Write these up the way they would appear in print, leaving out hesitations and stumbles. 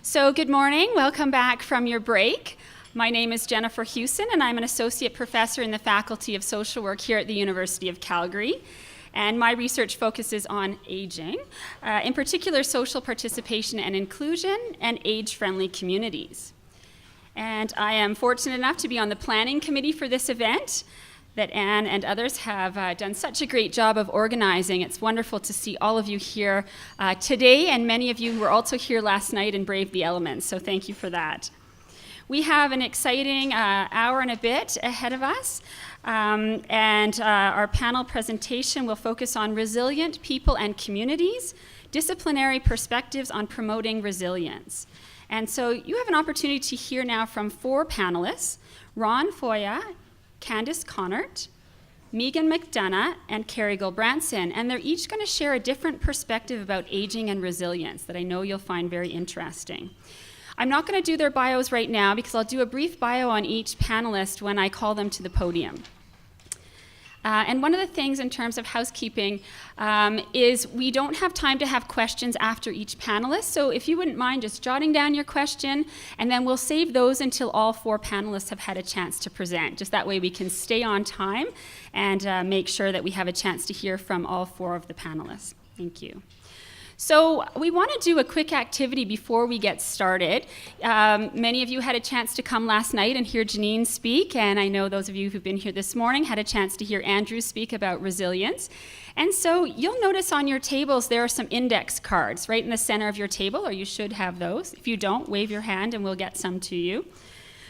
So good morning, welcome back from your break. My name is Jennifer Hewson and I'm an associate professor in the Faculty of Social Work here at the University of Calgary. And my research focuses on aging, in particular social participation and inclusion and age-friendly communities. And I am fortunate enough to be on the planning committee for this event that Anne and others have done such a great job of organizing. It's wonderful to see all of you here today, and many of you were also here last night and braved the elements, so thank you for that. We have an exciting hour and a bit ahead of us, and our panel presentation will focus on resilient people and communities, disciplinary perspectives on promoting resilience. And so you have an opportunity to hear now from 4 panelists, Foyer, Candace Konnert, Meghan McDonough, and Cari Gulbrandsen, and they're each going to share a different perspective about aging and resilience that I know you'll find very interesting. I'm not going to do their bios right now because I'll do a brief bio on each panelist when I call them to the podium. And one of the things in terms of housekeeping is we don't have time to have questions after each panelist, so if you wouldn't mind just jotting down your question, and then we'll save those until all 4 panelists have had a chance to present. Just that way we can stay on time and make sure that we have a chance to hear from all 4 of the panelists. Thank you. So we want to do a quick activity before we get started. Many of you had a chance to come last night and hear Janine speak, and I know those of you who've been here this morning had a chance to hear Andrew speak about resilience. And so you'll notice on your tables there are some index cards right in the center of your table, or you should have those. If you don't, wave your hand and we'll get some to you.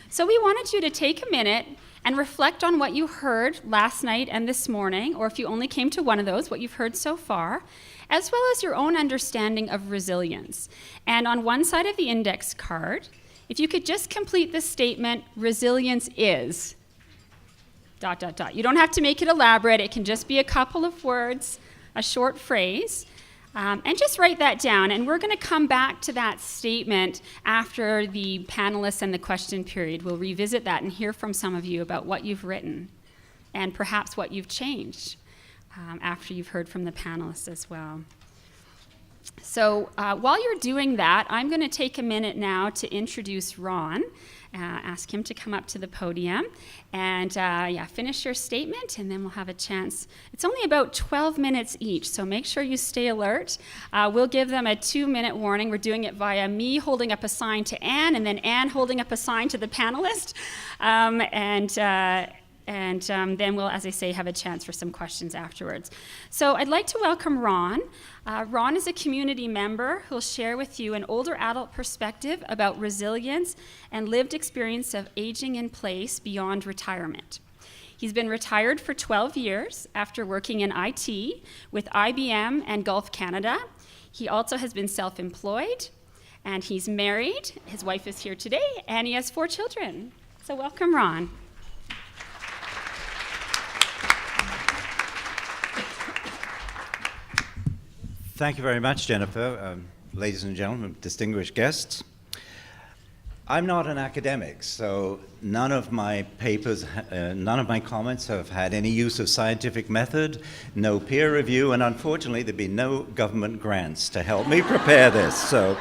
So we wanted you to take a minute and reflect on what you heard last night and this morning, or if you only came to one of those, what you've heard so far, as well as your own understanding of resilience. And on one side of the index card, if you could just complete this statement, resilience is, ... You don't have to make it elaborate, it can just be a couple of words, a short phrase, and just write that down. And we're going to come back to that statement after the panelists and the question period. We'll revisit that and hear from some of you about what you've written and perhaps what you've changed after you've heard from the panelists as well. So while you're doing that, I'm going to take a minute now to introduce Ron, ask him to come up to the podium, and finish your statement, and then we'll have a chance. It's only about 12 minutes each, so make sure you stay alert. We'll give them a 2-minute warning. We're doing it via me holding up a sign to Anne, and then Anne holding up a sign to the panelist, and then we'll, as I say, have a chance for some questions afterwards. So I'd like to welcome Ron. Ron is a community member who'll share with you an older adult perspective about resilience and lived experience of aging in place beyond retirement. He's been retired for 12 years after working in IT with IBM and Gulf Canada. He also has been self-employed, and he's married. His wife is here today, and he has 4 children. So welcome, Ron. Thank you very much, Jennifer. Ladies and gentlemen, distinguished guests. I'm not an academic, so none of my papers, none of my comments have had any use of scientific method, no peer review, and unfortunately there've been no government grants to help me prepare this. So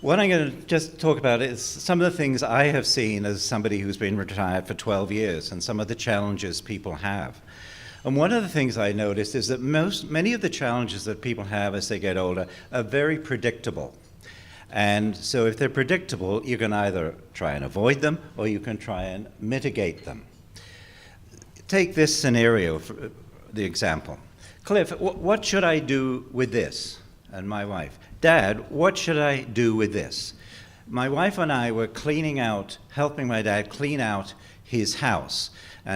what I'm going to just talk about is some of the things I have seen as somebody who's been retired for 12 years and some of the challenges people have. And one of the things I noticed is that many of the challenges that people have as they get older are very predictable. And so if they're predictable, you can either try and avoid them or you can try and mitigate them. Take this scenario for the example. Cliff, what should I do with this? And my wife, Dad, what should I do with this? My wife and I were helping my dad clean out his house.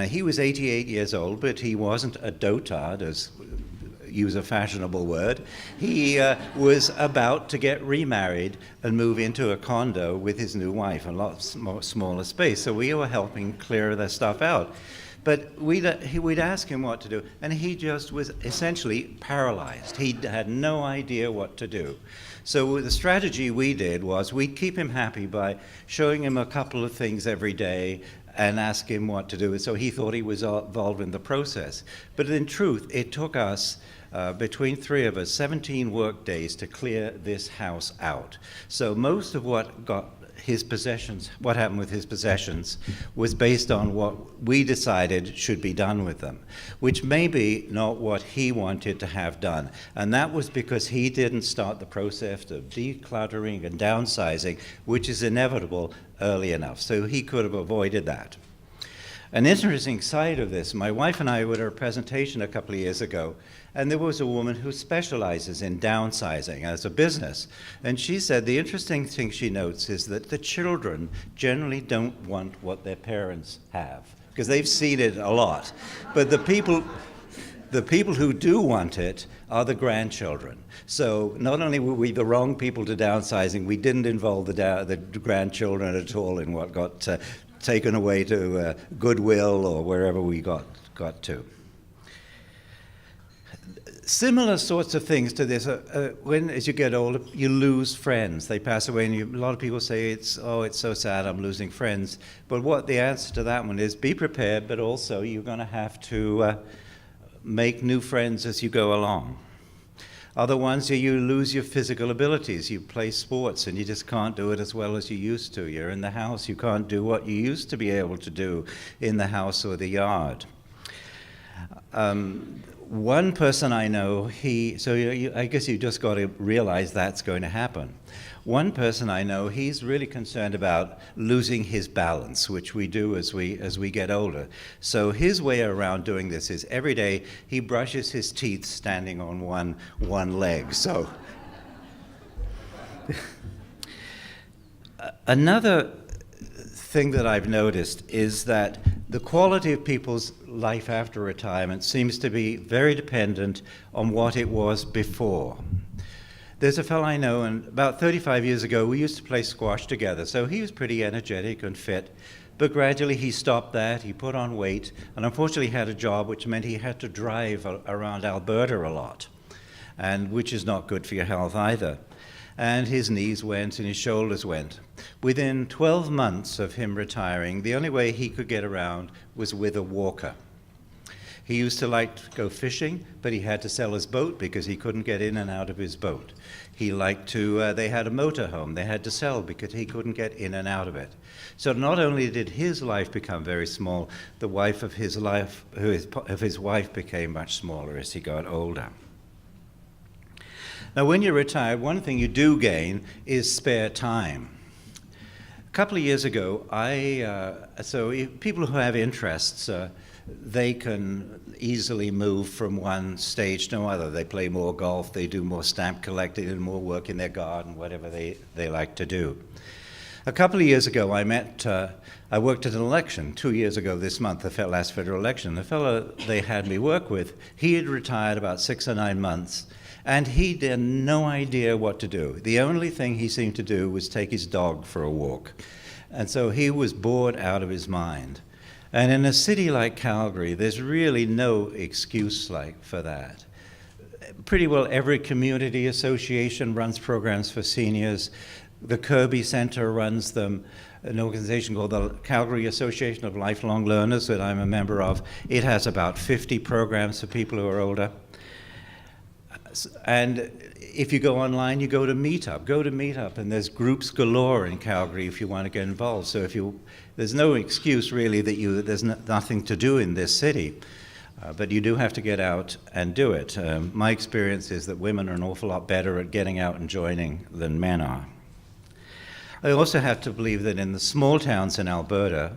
He was 88 years old, but he wasn't a dotard, as use a fashionable word. He was about to get remarried and move into a condo with his new wife, a lot more smaller space. So we were helping clear the stuff out. But we'd ask him what to do, and he just was essentially paralyzed. He had no idea what to do. So the strategy we did was we'd keep him happy by showing him a couple of things every day, and ask him what to do. So he thought he was involved in the process. But in truth, it took us between three of us, 17 work days to clear this house out. So most of what got his possessions, what happened with his possessions, was based on what we decided should be done with them, which may be not what he wanted to have done. And that was because he didn't start the process of decluttering and downsizing, which is inevitable, early enough. So he could have avoided that. An interesting side of this, my wife and I were at a presentation a couple of years ago, and there was a woman who specializes in downsizing as a business. And she said the interesting thing she notes is that the children generally don't want what their parents have, because they've seen it a lot. But the people who do want it are the grandchildren. So not only were we the wrong people to downsizing, we didn't involve the grandchildren at all in what got taken away to Goodwill or wherever we got to. Similar sorts of things to this, when as you get older, you lose friends. They pass away, and a lot of people say, it's so sad, I'm losing friends. But what the answer to that one is, be prepared, but also you're going to have to make new friends as you go along. Other ones, you lose your physical abilities. You play sports and you just can't do it as well as you used to. You're in the house, you can't do what you used to be able to do in the house or the yard. One person I know, I guess you just got to realize that's going to happen. One person I know, he's really concerned about losing his balance, which we do as we get older. So his way around doing this is every day he brushes his teeth standing on one leg. So another thing that I've noticed is that the quality of people's life after retirement seems to be very dependent on what it was before. There's a fellow I know, and about 35 years ago, we used to play squash together, so he was pretty energetic and fit, but gradually he stopped that, he put on weight, and unfortunately had a job which meant he had to drive around Alberta a lot, and which is not good for your health either. And his knees went and his shoulders went. Within 12 months of him retiring, the only way he could get around was with a walker. He used to like to go fishing, but he had to sell his boat because he couldn't get in and out of his boat. He liked to, they had a motorhome they had to sell because he couldn't get in and out of it. So not only did his life become very small, the wife of his wife became much smaller as he got older. Now, when you're retired, one thing you do gain is spare time. A couple of years ago, people who have interests, they can easily move from one stage to another. They play more golf, they do more stamp collecting, and more work in their garden, whatever they like to do. A couple of years ago, I worked at an election, 2 years ago this month, the last federal election. The fellow they had me work with, he had retired about 6 or 9 months, and he had no idea what to do. The only thing he seemed to do was take his dog for a walk. And so he was bored out of his mind. And in a city like Calgary, there's really no excuse for that. Pretty well every community association runs programs for seniors. The Kirby Center runs them, an organization called the Calgary Association of Lifelong Learners that I'm a member of. It has about 50 programs for people who are older. And if you go online, you go to Meetup, and there's groups galore in Calgary if you want to get involved. So there's no excuse really that there's nothing to do in this city, but you do have to get out and do it. My experience is that women are an awful lot better at getting out and joining than men are. I also have to believe that in the small towns in Alberta,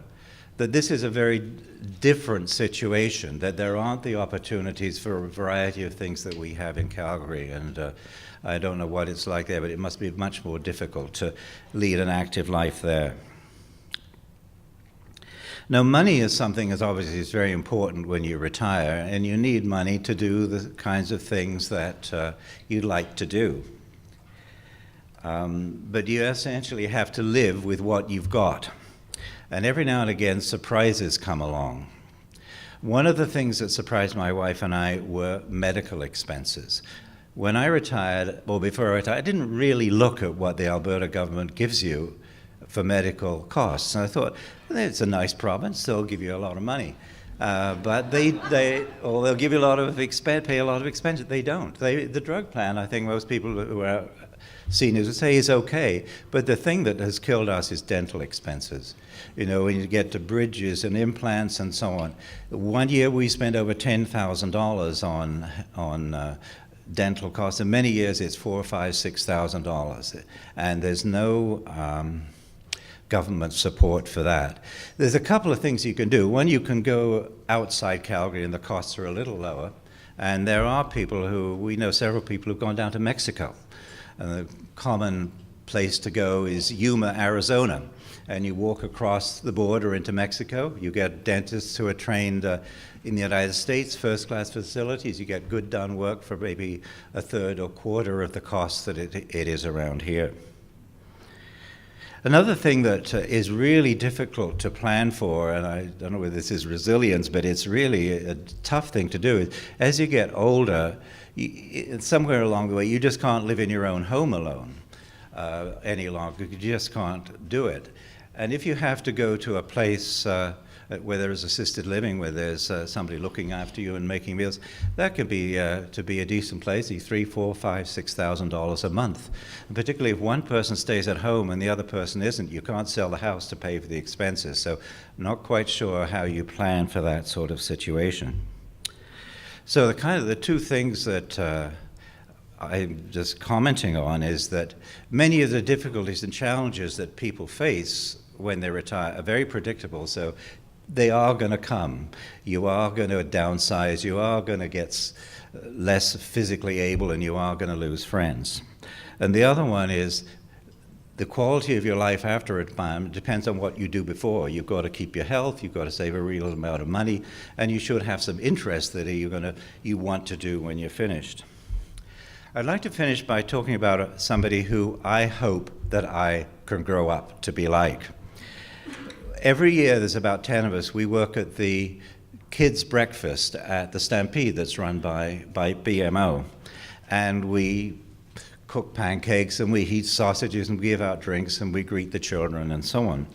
that this is a very different situation, that there aren't the opportunities for a variety of things that we have in Calgary, and I don't know what it's like there, but it must be much more difficult to lead an active life there. Now, money is something that obviously is very important when you retire, and you need money to do the kinds of things that you'd like to do. But you essentially have to live with what you've got. And every now and again, surprises come along. One of the things that surprised my wife and I were medical expenses. When I retired, or before I retired, I didn't really look at what the Alberta government gives you for medical costs. And I thought, it's a nice province, they'll give you a lot of money. But or they'll give you a lot of pay a lot of expense. They don't. The drug plan, I think most people who are seniors would say is okay, but the thing that has killed us is dental expenses. You know, when you get to bridges and implants and so on. One year we spent over $10,000 on dental costs, and many years it's $4,000, $5,000, $6,000, and there's no government support for that. There's a couple of things you can do. One, you can go outside Calgary and the costs are a little lower, and there are people we know several people who've gone down to Mexico. The common place to go is Yuma, Arizona, and you walk across the border into Mexico. You get dentists who are trained in the United States, first-class facilities. You get good done work for maybe a third or quarter of the cost that it is around here. Another thing that is really difficult to plan for, and I don't know whether this is resilience, but it's really a tough thing to do, is as you get older, somewhere along the way, you just can't live in your own home alone any longer. You just can't do it. And if you have to go to a place where there is assisted living, where there's somebody looking after you and making meals, that can be to be a decent place, $3,000, $4,000, $5,000, $6,000 a month. And particularly if one person stays at home and the other person isn't, you can't sell the house to pay for the expenses. So I'm not quite sure how you plan for that sort of situation. So the two things that I'm just commenting on is that many of the difficulties and challenges that people face when they retire are very predictable. So they are going to come. You are going to downsize. You are going to get less physically able, and you are going to lose friends. And the other one is the quality of your life after retirement depends on what you do before. You've got to keep your health. You've got to save a real amount of money, and you should have some interest that you want to do when you're finished. I'd like to finish by talking about somebody who I hope that I can grow up to be like. Every year, there's about 10 of us. We work at the kids' breakfast at the Stampede that's run by BMO. And we cook pancakes, and we heat sausages, and we give out drinks, and we greet the children, and so on.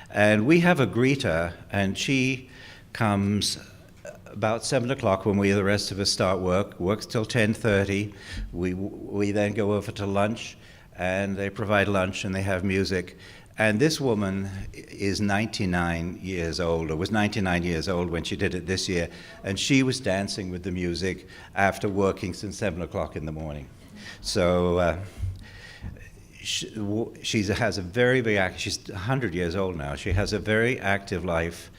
And we have a greeter, and she comes about 7 o'clock when the rest of us start works till 10:30. We then go over to lunch, and they provide lunch, and they have music. And this woman is 99 years old, or was 99 years old when she did it this year, and she was dancing with the music after working since 7 o'clock in the morning. So she has a very, very active, she's 100 years old now. She has a very active life.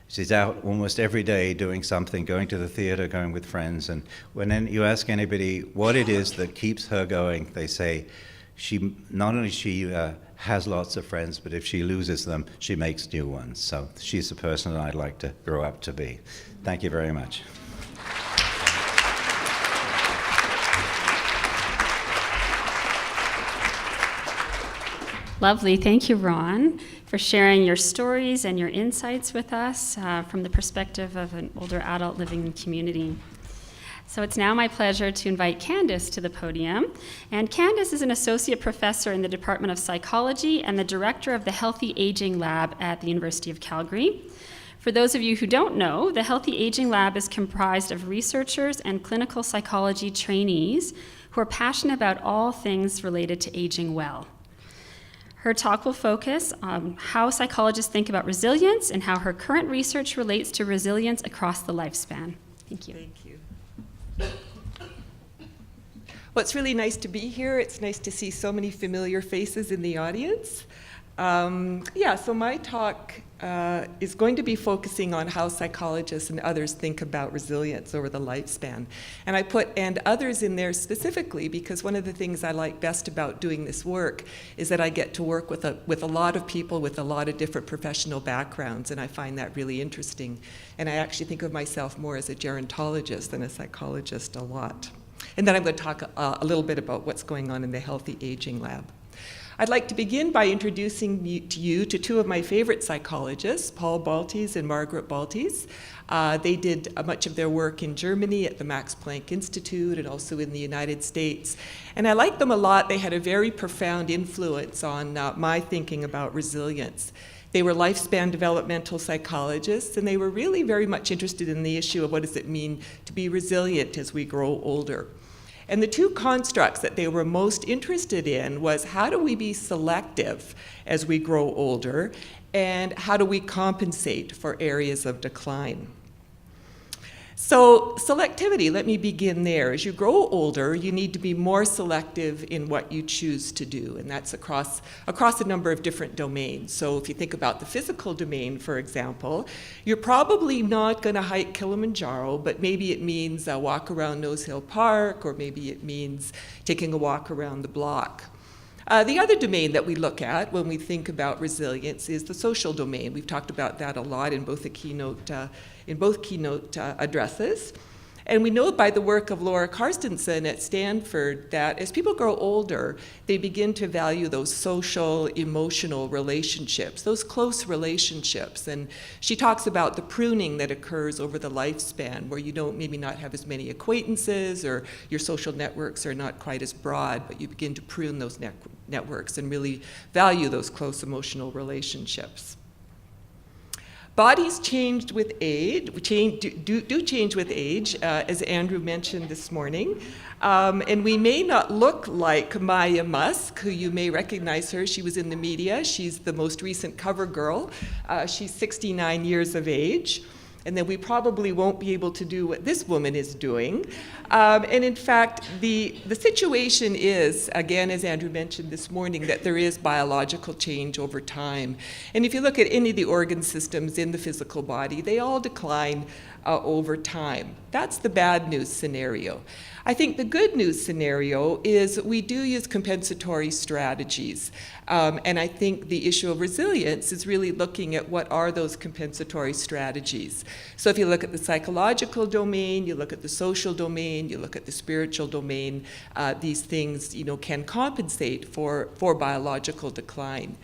She's out almost every day doing something, going to the theater, going with friends. And when you ask anybody what it is that keeps her going, they say not only has lots of friends, but if she loses them, she makes new ones. So she's the person that I'd like to grow up to be. Thank you very much. Lovely. Thank you, Ron, for sharing your stories and your insights with us from the perspective of an older adult living in community. So it's now my pleasure to invite Candace to the podium. And Candace is an associate professor in the Department of Psychology and the director of the Healthy Aging Lab at the University of Calgary. For those of you who don't know, the Healthy Aging Lab is comprised of researchers and clinical psychology trainees who are passionate about all things related to aging well. Her talk will focus on how psychologists think about resilience and how her current research relates to resilience across the lifespan. Thank you. Thank you. Well, it's really nice to be here. It's nice to see so many familiar faces in the audience. So my talk is going to be focusing on how psychologists and others think about resilience over the lifespan. And I put "and others" in there specifically because one of the things I like best about doing this work is that I get to work with a lot of people with a lot of different professional backgrounds, and I find that really interesting. And I actually think of myself more as a gerontologist than a psychologist a lot. And then I'm going to talk a little bit about what's going on in the Healthy Aging Lab. I'd like to begin by introducing you to two of my favorite psychologists, Paul Baltes and Margaret Baltes. They did much of their work in Germany at the Max Planck Institute and also in the United States. And I like them a lot. They had a very profound influence on my thinking about resilience. They were lifespan developmental psychologists, and they were really very much interested in the issue of what does it mean to be resilient as we grow older. And the two constructs that they were most interested in was how do we be selective as we grow older, and how do we compensate for areas of decline? So selectivity, let me begin there. As you grow older, you need to be more selective in what you choose to do, and that's across a number of different domains. So if you think about the physical domain, for example, you're probably not going to hike Kilimanjaro, but maybe it means a walk around Nose Hill Park, or maybe it means taking a walk around the block. The other domain that we look at when we think about resilience is the social domain. We've talked about that a lot in both keynote addresses. And we know by the work of Laura Carstensen at Stanford that as people grow older, they begin to value those social, emotional relationships, those close relationships. And she talks about the pruning that occurs over the lifespan, where you don't maybe not have as many acquaintances, or your social networks are not quite as broad, but you begin to prune those networks and really value those close emotional relationships. Bodies changed with age, do change with age, as Andrew mentioned this morning. And we may not look like Maya Musk, who you may recognize her. She was in the media. She's the most recent cover girl. She's 69 years of age. And then we probably won't be able to do what this woman is doing. And in fact, the situation is, again, as Andrew mentioned this morning, that there is biological change over time. And if you look at any of the organ systems in the physical body, they all decline over time. That's the bad news scenario. I think the good news scenario is we do use compensatory strategies. And I think the issue of resilience is really looking at what are those compensatory strategies. So if you look at the psychological domain, you look at the social domain, you look at the spiritual domain, these things, can compensate for biological decline.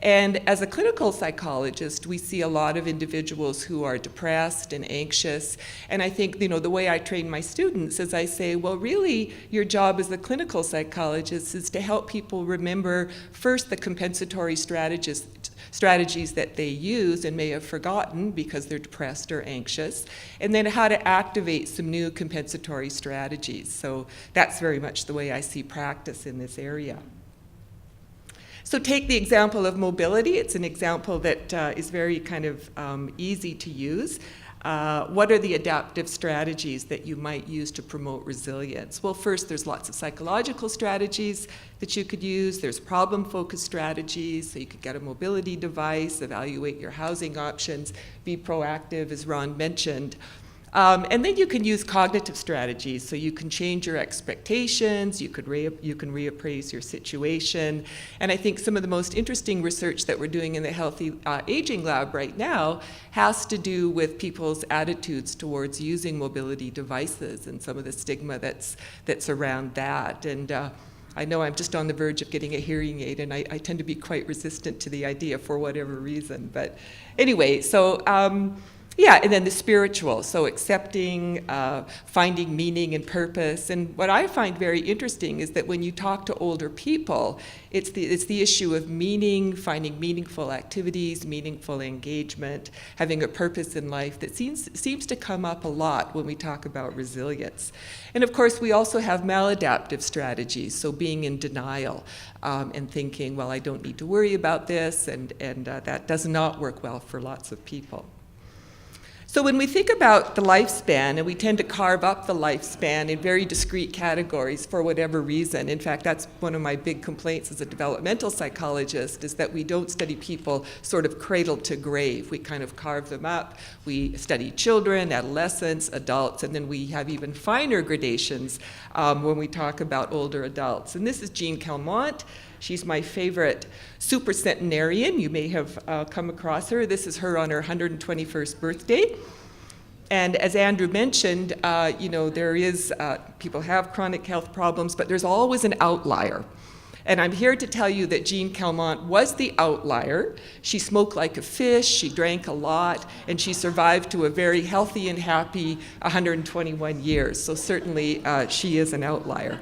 And as a clinical psychologist, we see a lot of individuals who are depressed and anxious. And I think, the way I train my students is I say, well, really, your job as a clinical psychologist is to help people remember first the compensatory strategies that they use and may have forgotten because they're depressed or anxious, and then how to activate some new compensatory strategies. So that's very much the way I see practice in this area. So take the example of mobility. It's an example that is very kind of easy to use. What are the adaptive strategies that you might use to promote resilience? Well, first, there's lots of psychological strategies that you could use. There's problem-focused strategies, so you could get a mobility device, evaluate your housing options, be proactive, as Ron mentioned. And then you can use cognitive strategies, so you can change your expectations, you can reappraise your situation. And I think some of the most interesting research that we're doing in the Healthy Aging Lab right now has to do with people's attitudes towards using mobility devices and some of the stigma that's around that. And I know I'm just on the verge of getting a hearing aid, and I tend to be quite resistant to the idea for whatever reason. But anyway, so yeah, and then the spiritual, so accepting, finding meaning and purpose. And what I find very interesting is that when you talk to older people, it's the issue of meaning, finding meaningful activities, meaningful engagement, having a purpose in life that seems to come up a lot when we talk about resilience. And of course, we also have maladaptive strategies, so being in denial and thinking, well, I don't need to worry about this, and that does not work well for lots of people. So when we think about the lifespan, and we tend to carve up the lifespan in very discrete categories for whatever reason. In fact, that's one of my big complaints as a developmental psychologist, is that we don't study people sort of cradle to grave. We kind of carve them up. We study children, adolescents, adults, and then we have even finer gradations when we talk about older adults. And this is Jean Calment. She's my favorite supercentenarian. You may have come across her. This is her on her 121st birthday. And as Andrew mentioned, there is, people have chronic health problems, but there's always an outlier. And I'm here to tell you that Jean Calment was the outlier. She smoked like a fish, she drank a lot, and she survived to a very healthy and happy 121 years. So certainly she is an outlier.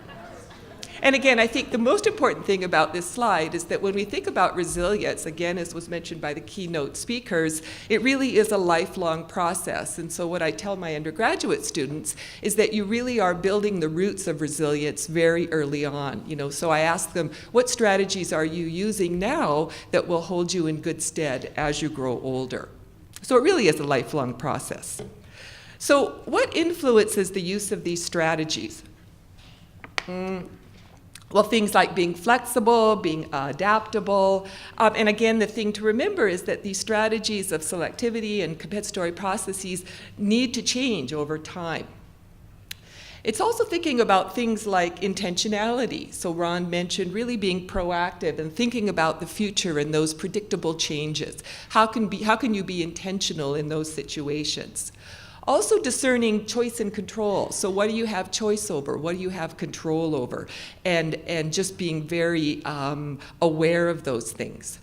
And again, I think the most important thing about this slide is that when we think about resilience, again, as was mentioned by the keynote speakers, it really is a lifelong process. And so what I tell my undergraduate students is that you really are building the roots of resilience very early on. So I ask them, what strategies are you using now that will hold you in good stead as you grow older? So it really is a lifelong process. So what influences the use of these strategies? Well, things like being flexible, being adaptable, and again, the thing to remember is that these strategies of selectivity and compensatory processes need to change over time. It's also thinking about things like intentionality. So Ron mentioned really being proactive and thinking about the future and those predictable changes. How can you be intentional in those situations? Also discerning choice and control. So what do you have choice over? What do you have control over? And just being very aware of those things.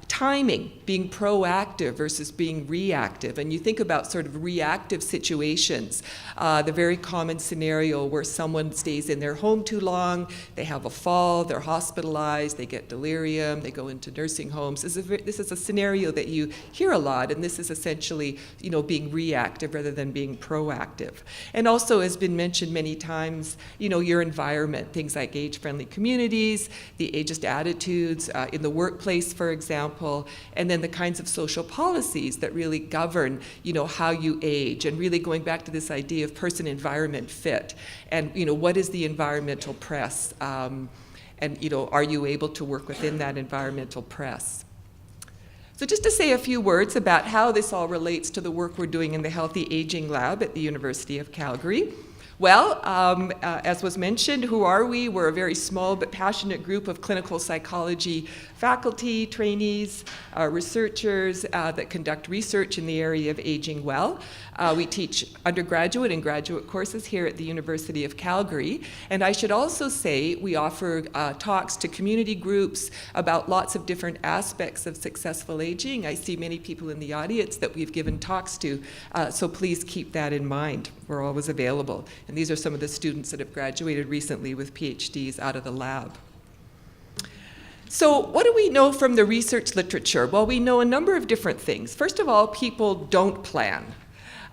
Timing, being proactive versus being reactive. And you think about sort of reactive situations, the very common scenario where someone stays in their home too long, they have a fall, they're hospitalized, they get delirium, they go into nursing homes. This is a scenario that you hear a lot, and this is essentially, being reactive rather than being proactive. And also, as been mentioned many times, your environment, things like age-friendly communities, the ageist attitudes in the workplace, for example, and then the kinds of social policies that really govern, how you age, and really going back to this idea of person-environment fit, and what is the environmental press, and are you able to work within that environmental press? So just to say a few words about how this all relates to the work we're doing in the Healthy Aging Lab at the University of Calgary. Well, as was mentioned, who are we? We're a very small but passionate group of clinical psychology faculty, trainees, researchers that conduct research in the area of aging well. We teach undergraduate and graduate courses here at the University of Calgary. And I should also say we offer talks to community groups about lots of different aspects of successful aging. I see many people in the audience that we've given talks to, so please keep that in mind. We're always available. And these are some of the students that have graduated recently with PhDs out of the lab. So what do we know from the research literature? Well, we know a number of different things. First of all, people don't plan.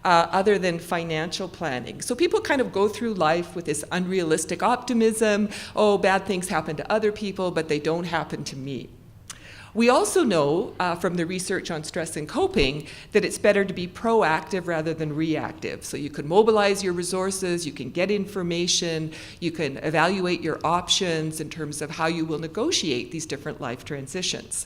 Other than financial planning. So people kind of go through life with this unrealistic optimism, oh, bad things happen to other people, but they don't happen to me. We also know from the research on stress and coping that it's better to be proactive rather than reactive. So you can mobilize your resources, you can get information, you can evaluate your options in terms of how you will negotiate these different life transitions.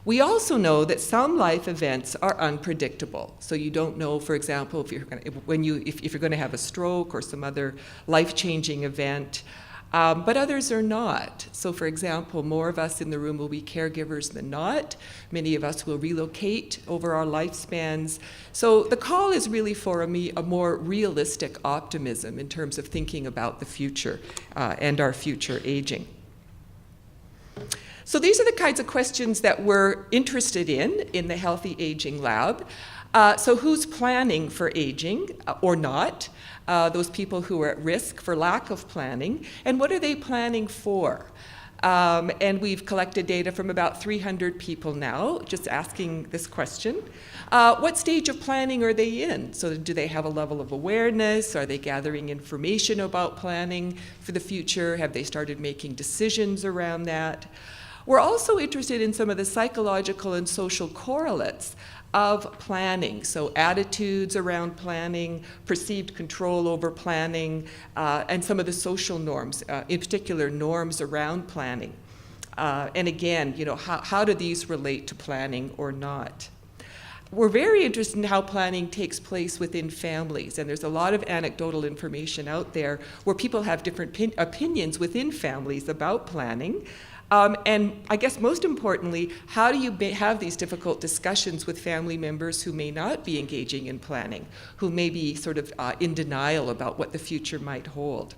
We also know that some life events are unpredictable. So you don't know, for example, if you're going to have a stroke or some other life-changing event. But others are not. So for example, more of us in the room will be caregivers than not. Many of us will relocate over our lifespans. So the call is really for a more realistic optimism in terms of thinking about the future and our future aging. So these are the kinds of questions that we're interested in the Healthy Aging Lab. So who's planning for aging or not? Those people who are at risk for lack of planning, and what are they planning for? And we've collected data from about 300 people now, just asking this question. What stage of planning are they in? So do they have a level of awareness? Are they gathering information about planning for the future? Have they started making decisions around that? We're also interested in some of the psychological and social correlates of planning, so attitudes around planning, perceived control over planning, and some of the social norms, in particular norms around planning. And again, how do these relate to planning or not? We're very interested in how planning takes place within families, and there's a lot of anecdotal information out there where people have different opinions within families about planning. And I guess most importantly, how do you have these difficult discussions with family members who may not be engaging in planning, who may be sort of in denial about what the future might hold?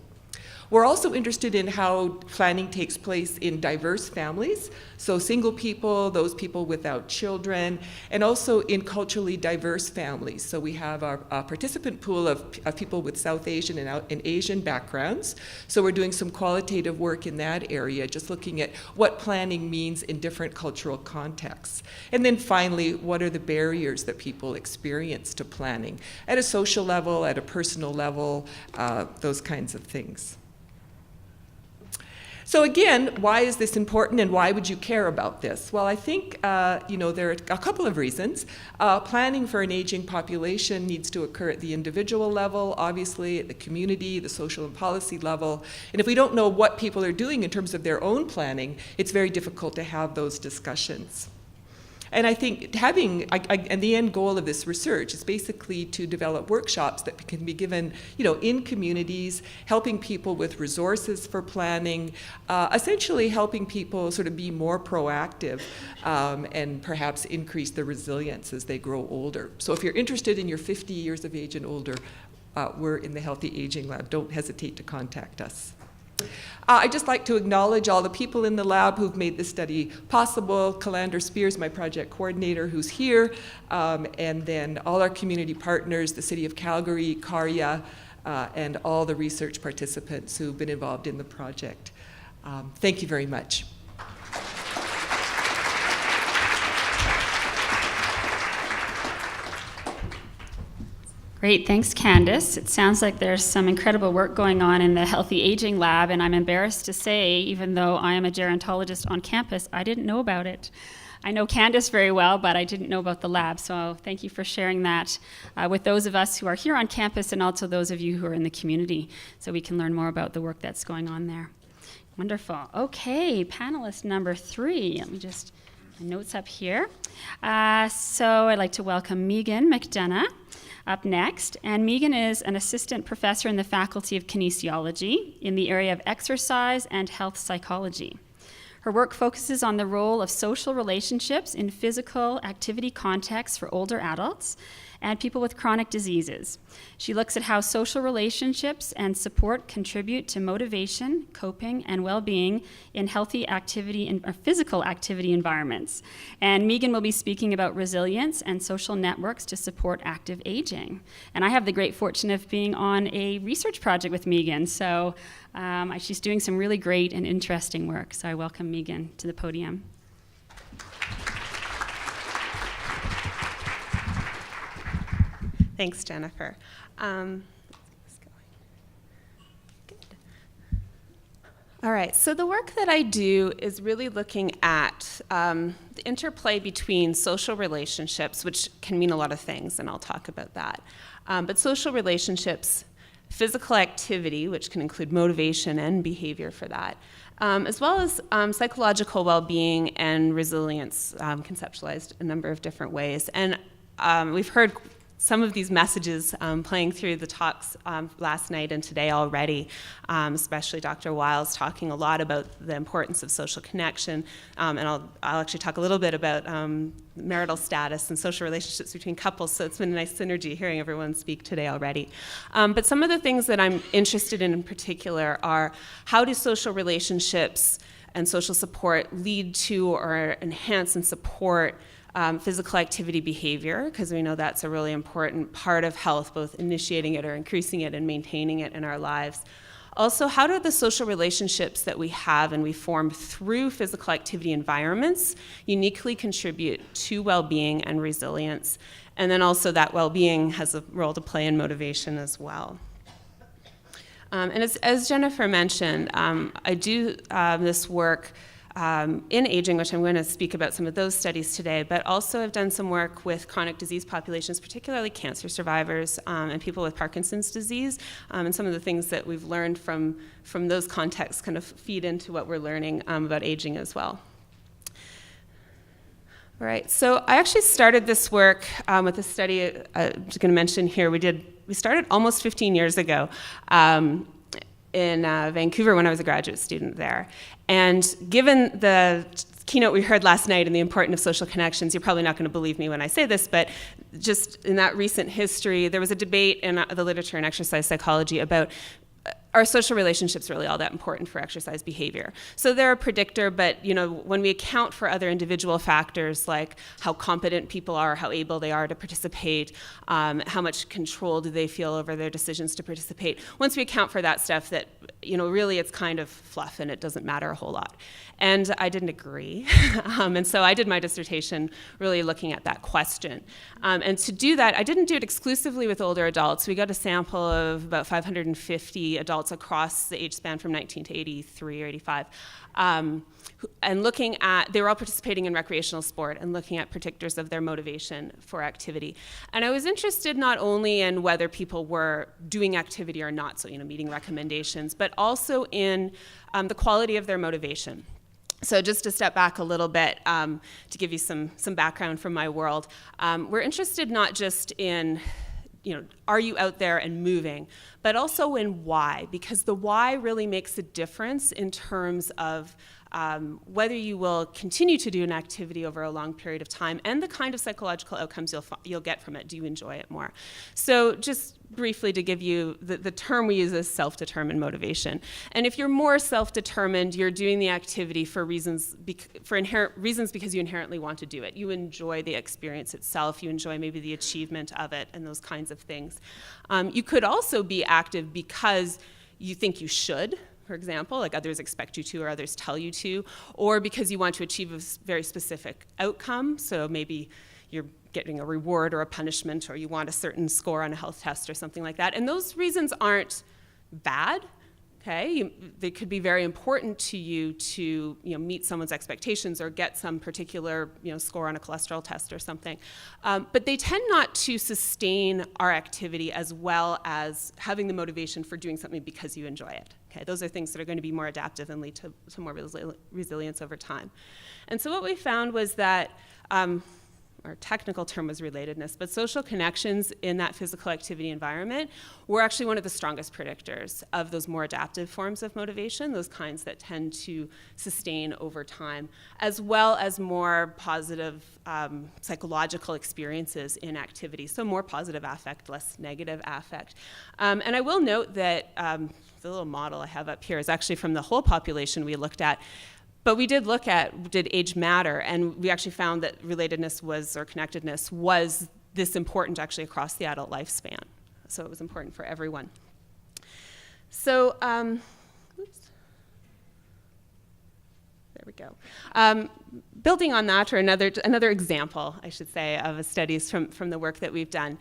We're also interested in how planning takes place in diverse families, so single people, those people without children, and also in culturally diverse families. So we have our participant pool of people with South Asian and Asian backgrounds. So we're doing some qualitative work in that area, just looking at what planning means in different cultural contexts. And then finally, what are the barriers that people experience to planning at a social level, at a personal level, those kinds of things. So again, why is this important and why would you care about this? Well, I think there are a couple of reasons. Planning for an aging population needs to occur at the individual level, obviously at the community, the social and policy level. And if we don't know what people are doing in terms of their own planning, it's very difficult to have those discussions. And I think and the end goal of this research is basically to develop workshops that can be given, in communities, helping people with resources for planning, essentially helping people sort of be more proactive and perhaps increase their resilience as they grow older. So if you're interested in your 50 years of age and older, we're in the Healthy Aging Lab. Don't hesitate to contact us. I'd just like to acknowledge all the people in the lab who've made this study possible. Calandra Spears, my project coordinator, who's here, and then all our community partners, the City of Calgary, Cari, and all the research participants who've been involved in the project. Thank you very much. Great, thanks Candace. It sounds like there's some incredible work going on in the Healthy Aging Lab, and I'm embarrassed to say, even though I am a gerontologist on campus, I didn't know about it. I know Candace very well, but I didn't know about the lab, so thank you for sharing that with those of us who are here on campus and also those of you who are in the community, so we can learn more about the work that's going on there. Wonderful. Okay, panelist number 3. Let me just, my notes up here. So I'd like to welcome Meghan McDonough up next. And Meghan is an assistant professor in the Faculty of Kinesiology in the area of exercise and health psychology. Her work focuses on the role of social relationships in physical activity contexts for older adults and people with chronic diseases. She looks at how social relationships and support contribute to motivation, coping, and well-being in healthy activity and physical activity environments. And Meghan will be speaking about resilience and social networks to support active aging. And I have the great fortune of being on a research project with Meghan, so she's doing some really great and interesting work. So I welcome Meghan to the podium. Thanks, Jennifer. Good. All right, so the work that I do is really looking at the interplay between social relationships, which can mean a lot of things, and I'll talk about that. But social relationships, physical activity, which can include motivation and behavior for that, as well as psychological well-being and resilience, conceptualized a number of different ways. And we've heard some of these messages playing through the talks last night and today already, especially Dr. Wiles talking a lot about the importance of social connection, and I'll actually talk a little bit about marital status and social relationships between couples, so it's been a nice synergy hearing everyone speak today already. But some of the things that I'm interested in particular are how do social relationships and social support lead to or enhance and support physical activity behavior, because we know that's a really important part of health, both initiating it or increasing it and maintaining it in our lives. Also, how do the social relationships that we have and we form through physical activity environments uniquely contribute to well-being and resilience? And then also that well-being has a role to play in motivation as well. And as Jennifer mentioned, I do this work in aging, which I'm going to speak about some of those studies today, but also I've done some work with chronic disease populations, particularly cancer survivors and people with Parkinson's disease, and some of the things that we've learned from those contexts kind of feed into what we're learning about aging as well. All right, so I actually started this work with a study I'm just going to mention here. We started almost 15 years ago in Vancouver when I was a graduate student there. And given the keynote we heard last night and the importance of social connections, you're probably not going to believe me when I say this, but just in that recent history, there was a debate in the literature in exercise psychology about are social relationships really all that important for exercise behavior? So they're a predictor, but when we account for other individual factors like how competent people are, how able they are to participate, how much control do they feel over their decisions to participate, once we account for that stuff, that really it's kind of fluff and it doesn't matter a whole lot. And I didn't agree. And so I did my dissertation really looking at that question. And to do that, I didn't do it exclusively with older adults. We got a sample of about 550 adults across the age span from 19 to 83 or 85. And looking at, they were all participating in recreational sport and looking at predictors of their motivation for activity. And I was interested not only in whether people were doing activity or not, so meeting recommendations, but also in the quality of their motivation. So just to step back a little bit, to give you some background from my world, we're interested not just in, are you out there and moving, but also in why, because the why really makes a difference in terms of whether you will continue to do an activity over a long period of time and the kind of psychological outcomes you'll get from it. Do you enjoy it more? So just briefly to give you, the term we use is self-determined motivation. And if you're more self-determined, you're doing the activity for inherent reasons because you inherently want to do it. You enjoy the experience itself. You enjoy maybe the achievement of it and those kinds of things. You could also be active because you think you should, for example, like others expect you to or others tell you to, or because you want to achieve a very specific outcome. So maybe you're getting a reward or a punishment, or you want a certain score on a health test or something like that. And those reasons aren't bad. Okay, they could be very important to you to meet someone's expectations or get some particular score on a cholesterol test or something. But they tend not to sustain our activity as well as having the motivation for doing something because you enjoy it. Okay, those are things that are going to be more adaptive and lead to more resilience over time. And so what we found was that our technical term was relatedness, but social connections in that physical activity environment were actually one of the strongest predictors of those more adaptive forms of motivation, those kinds that tend to sustain over time, as well as more positive psychological experiences in activity. So more positive affect, less negative affect. And I will note that the little model I have up here is actually from the whole population we looked at. But we did look at, did age matter? And we actually found that relatedness or connectedness was this important actually across the adult lifespan. So it was important for everyone. So, there we go. Building on that, or another example, I should say, of studies from the work that we've done,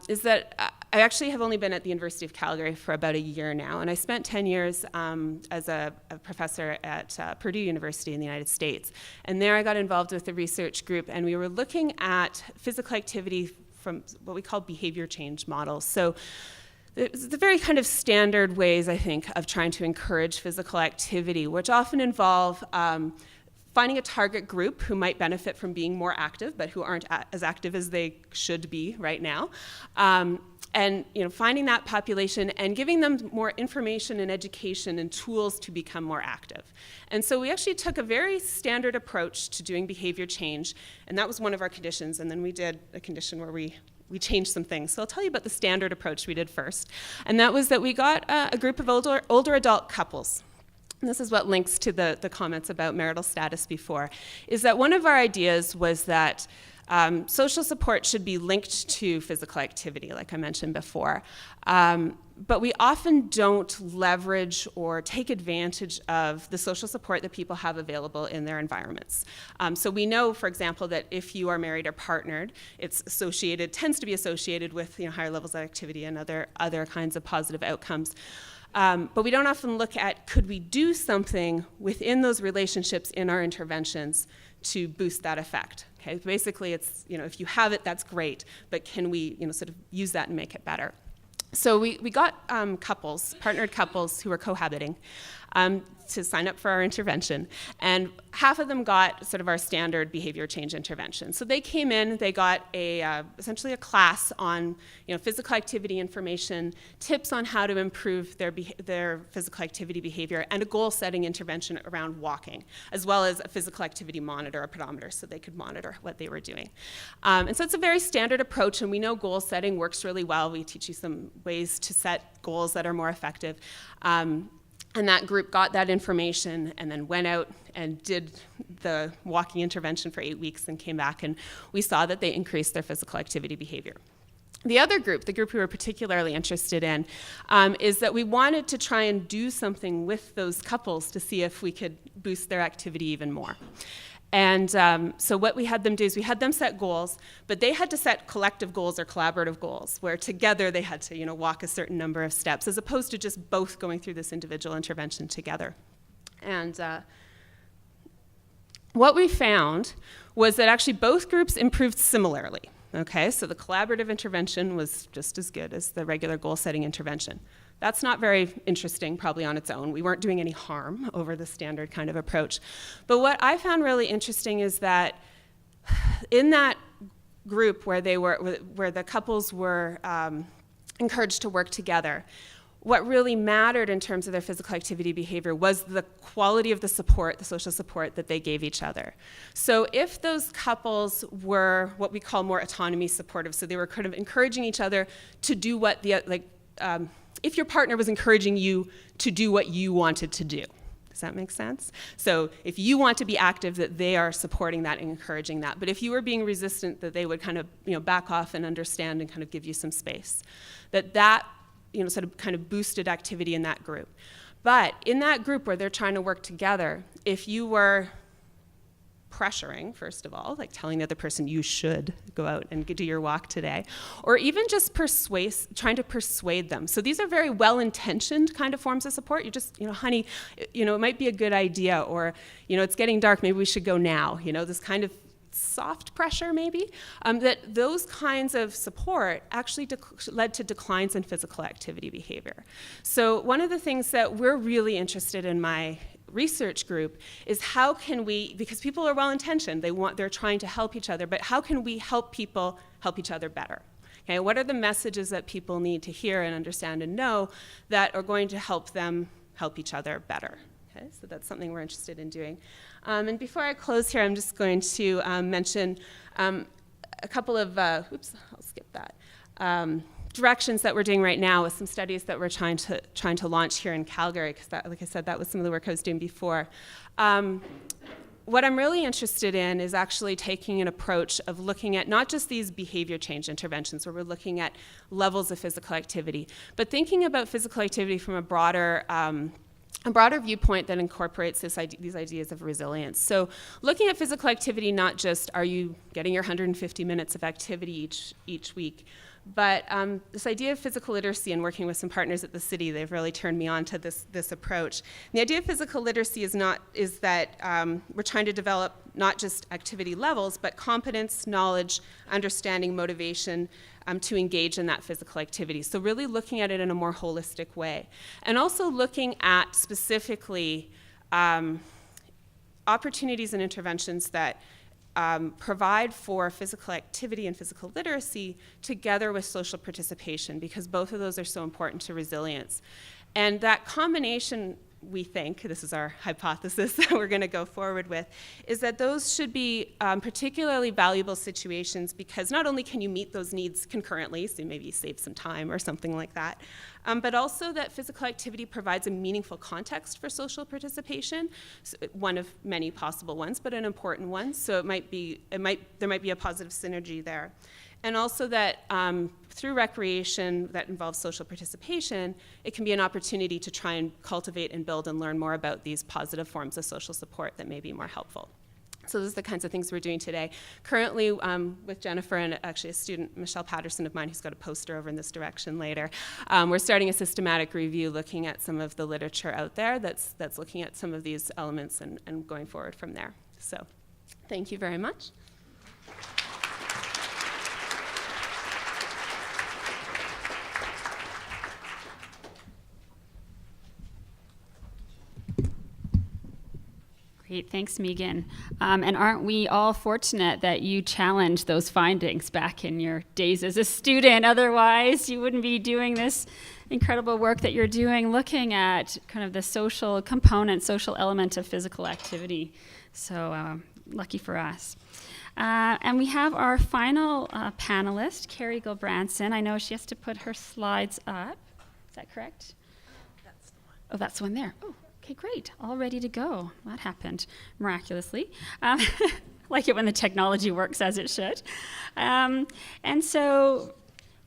is that I actually have only been at the University of Calgary for about a year now, and I spent 10 years as a professor at Purdue University in the United States. And there I got involved with a research group, and we were looking at physical activity from what we call behavior change models. So it's the very kind of standard ways, I think, of trying to encourage physical activity, which often involve finding a target group who might benefit from being more active, but who aren't as active as they should be right now. And finding that population and giving them more information and education and tools to become more active. And so we actually took a very standard approach to doing behavior change, and that was one of our conditions. And then we did a condition where we changed some things. So I'll tell you about the standard approach we did first. And that was that we got a group of older adult couples. And this is what links to the comments about marital status before, is that one of our ideas was that social support should be linked to physical activity, like I mentioned before. But we often don't leverage or take advantage of the social support that people have available in their environments. So we know, for example, that if you are married or partnered, tends to be associated with higher levels of activity and other kinds of positive outcomes. But we don't often look at, could we do something within those relationships in our interventions to boost that effect? Okay, basically it's, if you have it, that's great, but can we, sort of use that and make it better? So we got partnered couples who were cohabiting, to sign up for our intervention. And half of them got sort of our standard behavior change intervention. So they came in, they got essentially a class on physical activity information, tips on how to improve their physical activity behavior, and a goal-setting intervention around walking, as well as a physical activity monitor, a pedometer, so they could monitor what they were doing. And so it's a very standard approach, and we know goal setting works really well. We teach you some ways to set goals that are more effective. And that group got that information and then went out and did the walking intervention for 8 weeks and came back, and we saw that they increased their physical activity behavior. The other group, the group we were particularly interested in, is that we wanted to try and do something with those couples to see if we could boost their activity even more. And so what we had them do is we had them set goals, but they had to set collective goals or collaborative goals, where together they had to walk a certain number of steps, as opposed to just both going through this individual intervention together. And what we found was that actually both groups improved similarly. Okay, so the collaborative intervention was just as good as the regular goal-setting intervention. That's not very interesting, probably on its own. We weren't doing any harm over the standard kind of approach. But what I found really interesting is that in that group where the couples were encouraged to work together, what really mattered in terms of their physical activity behavior was the quality of the support, the social support that they gave each other. So if those couples were what we call more autonomy supportive, so they were kind of encouraging each other to do what if your partner was encouraging you to do what you wanted to do. Does that make sense? So if you want to be active, that they are supporting that and encouraging that. But if you were being resistant, that they would kind of back off and understand and kind of give you some space. That sort of kind of boosted activity in that group. But in that group where they're trying to work together, if you were pressuring, first of all, like telling the other person you should go out and do your walk today, or even just trying to persuade them. So these are very well-intentioned kind of forms of support. You just, honey, it might be a good idea, or, it's getting dark, maybe we should go now. This kind of soft pressure maybe, that those kinds of support actually led to declines in physical activity behavior. So one of the things that we're really interested in my research group is how can we, because people are well-intentioned, they're trying to help each other, but how can we help people help each other better? Okay, what are the messages that people need to hear and understand and know that are going to help them help each other better? Okay, so that's something we're interested in doing. And before I close here, I'm just going to mention a couple of, I'll skip that, directions that we're doing right now with some studies that we're trying to launch here in Calgary, because like I said, that was some of the work I was doing before. What I'm really interested in is actually taking an approach of looking at not just these behavior change interventions where we're looking at levels of physical activity, but thinking about physical activity from a broader viewpoint that incorporates these ideas of resilience. So looking at physical activity, not just are you getting your 150 minutes of activity each week, but this idea of physical literacy, and working with some partners at the city, they've really turned me on to this approach. And the idea of physical literacy is that we're trying to develop not just activity levels, but competence, knowledge, understanding, motivation, to engage in that physical activity. So really looking at it in a more holistic way. And also looking at specifically opportunities and interventions that provide for physical activity and physical literacy together with social participation, because both of those are so important to resilience. And that combination, we think, this is our hypothesis that we're going to go forward with, is that those should be particularly valuable situations, because not only can you meet those needs concurrently, so maybe you save some time or something like that, but also that physical activity provides a meaningful context for social participation, so one of many possible ones, but an important one. So there might be a positive synergy there. And also that through recreation that involves social participation, it can be an opportunity to try and cultivate and build and learn more about these positive forms of social support that may be more helpful. So those are the kinds of things we're doing today. Currently, with Jennifer and actually a student, Michelle Patterson of mine, who's got a poster over in this direction later, we're starting a systematic review looking at some of the literature out there that's looking at some of these elements and going forward from there. So thank you very much. Great, thanks, Meghan. And aren't we all fortunate that you challenged those findings back in your days as a student? Otherwise, you wouldn't be doing this incredible work that you're doing, looking at kind of the social component, social element of physical activity. So lucky for us. And we have our final panelist, Cari Gulbrandsen. I know she has to put her slides up. Is that correct? That's the one. Oh, that's the one there. Oh. Okay, great. All ready to go. That happened miraculously. Like it when the technology works as it should. And so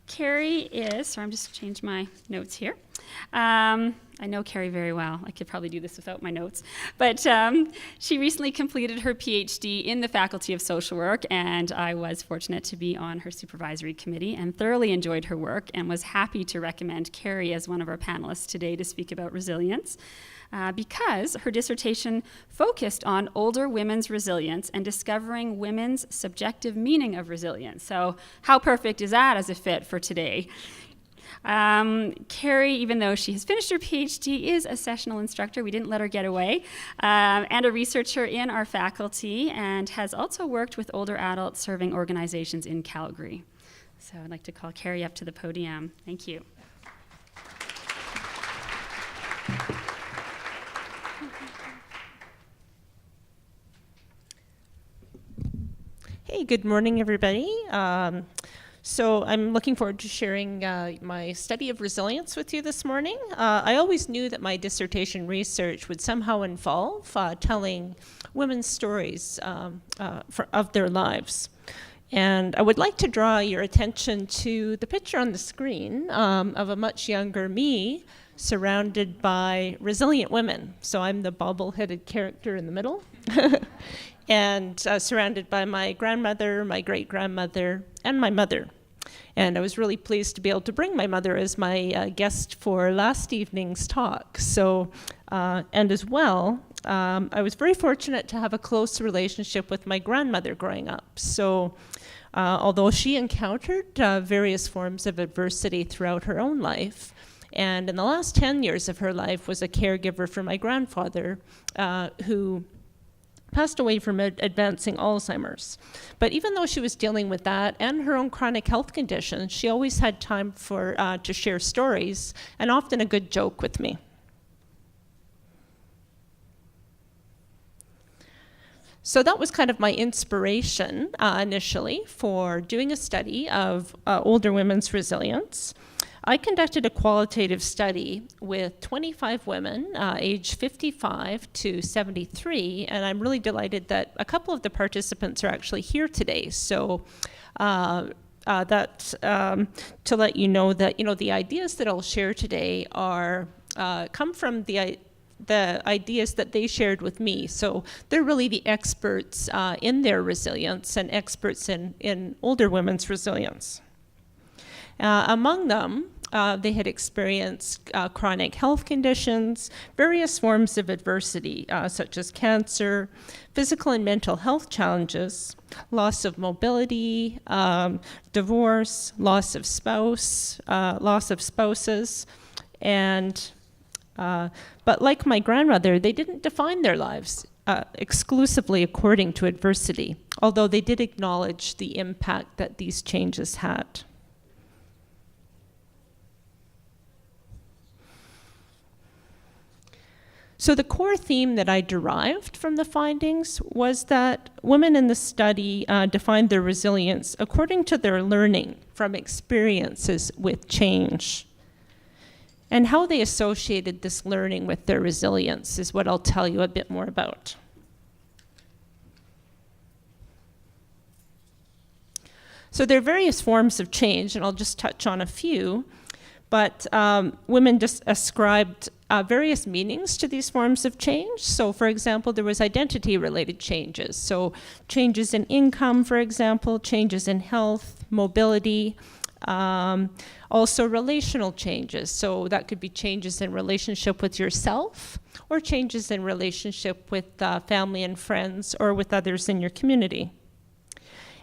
Cari is, sorry, I'm just changing my notes here. I know Cari very well. I could probably do this without my notes. But she recently completed her PhD in the Faculty of Social Work, and I was fortunate to be on her supervisory committee and thoroughly enjoyed her work and was happy to recommend Cari as one of our panelists today to speak about resilience. Because her dissertation focused on older women's resilience and discovering women's subjective meaning of resilience. So how perfect is that as a fit for today? Cari, even though she has finished her PhD, is a sessional instructor. We didn't let her get away, and a researcher in our faculty, and has also worked with older adult serving organizations in Calgary. So I'd like to call Cari up to the podium. Thank you. Hey, good morning, everybody. So I'm looking forward to sharing my study of resilience with you this morning. I always knew that my dissertation research would somehow involve telling women's stories of their lives. And I would like to draw your attention to the picture on the screen of a much younger me surrounded by resilient women. So I'm the bobble-headed character in the middle. And surrounded by my grandmother, my great-grandmother, and my mother. And I was really pleased to be able to bring my mother as my guest for last evening's talk. So, and as well, I was very fortunate to have a close relationship with my grandmother growing up. So, although she encountered various forms of adversity throughout her own life, and in the last 10 years of her life was a caregiver for my grandfather, who passed away from advancing Alzheimer's. But even though she was dealing with that and her own chronic health conditions, she always had time to share stories, and often a good joke with me. So that was kind of my inspiration initially for doing a study of older women's resilience. I conducted a qualitative study with 25 women, aged 55 to 73, and I'm really delighted that a couple of the participants are actually here today. So that's to let you know that the ideas that I'll share today are come from the ideas that they shared with me. So they're really the experts in their resilience and experts in older women's resilience. Among them, they had experienced chronic health conditions, various forms of adversity, such as cancer, physical and mental health challenges, loss of mobility, divorce, loss of spouses, and but like my grandmother, they didn't define their lives exclusively according to adversity, although they did acknowledge the impact that these changes had. So the core theme that I derived from the findings was that women in the study defined their resilience according to their learning from experiences with change. And how they associated this learning with their resilience is what I'll tell you a bit more about. So there are various forms of change, and I'll just touch on a few. But women just ascribed various meanings to these forms of change. So, for example, there was identity-related changes. So changes in income, for example, changes in health, mobility, also relational changes. So that could be changes in relationship with yourself or changes in relationship with family and friends or with others in your community.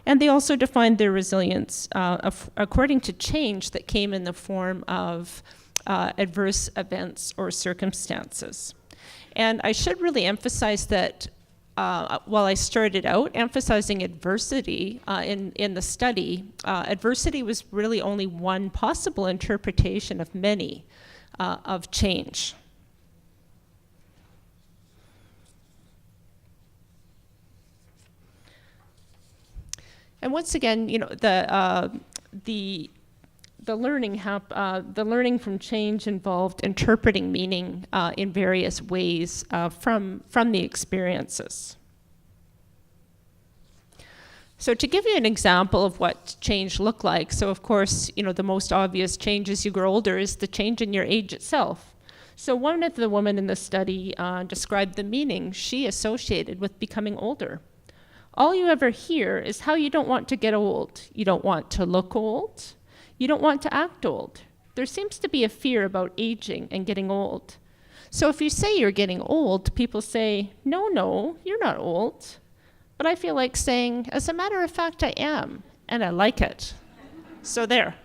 And they also defined their resilience according to change that came in the form of adverse events or circumstances. And I should really emphasize that while I started out emphasizing adversity in the study, adversity was really only one possible interpretation of many of change. And once again, the learning from change involved interpreting meaning in various ways from the experiences. So to give you an example of what change looked like, so of course, the most obvious change as you grow older is the change in your age itself. So one of the women in the study described the meaning she associated with becoming older. All you ever hear is how you don't want to get old. You don't want to look old. You don't want to act old. There seems to be a fear about aging and getting old. So if you say you're getting old, people say, no, you're not old. But I feel like saying, as a matter of fact, I am, and I like it. So there.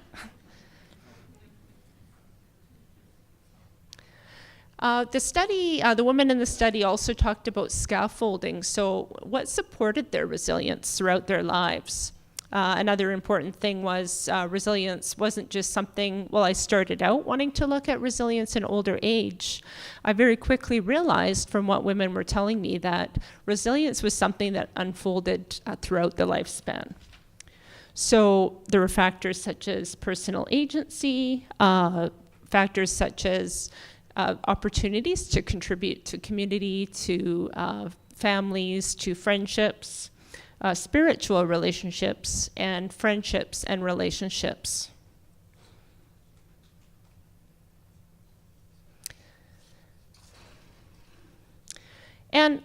The women in the study also talked about scaffolding. So what supported their resilience throughout their lives? Another important thing was resilience wasn't just something, I started out wanting to look at resilience in older age. I very quickly realized from what women were telling me that resilience was something that unfolded throughout the lifespan. So there were factors such as personal agency, factors such as opportunities to contribute to community, to families, to friendships, spiritual relationships, and friendships and relationships. And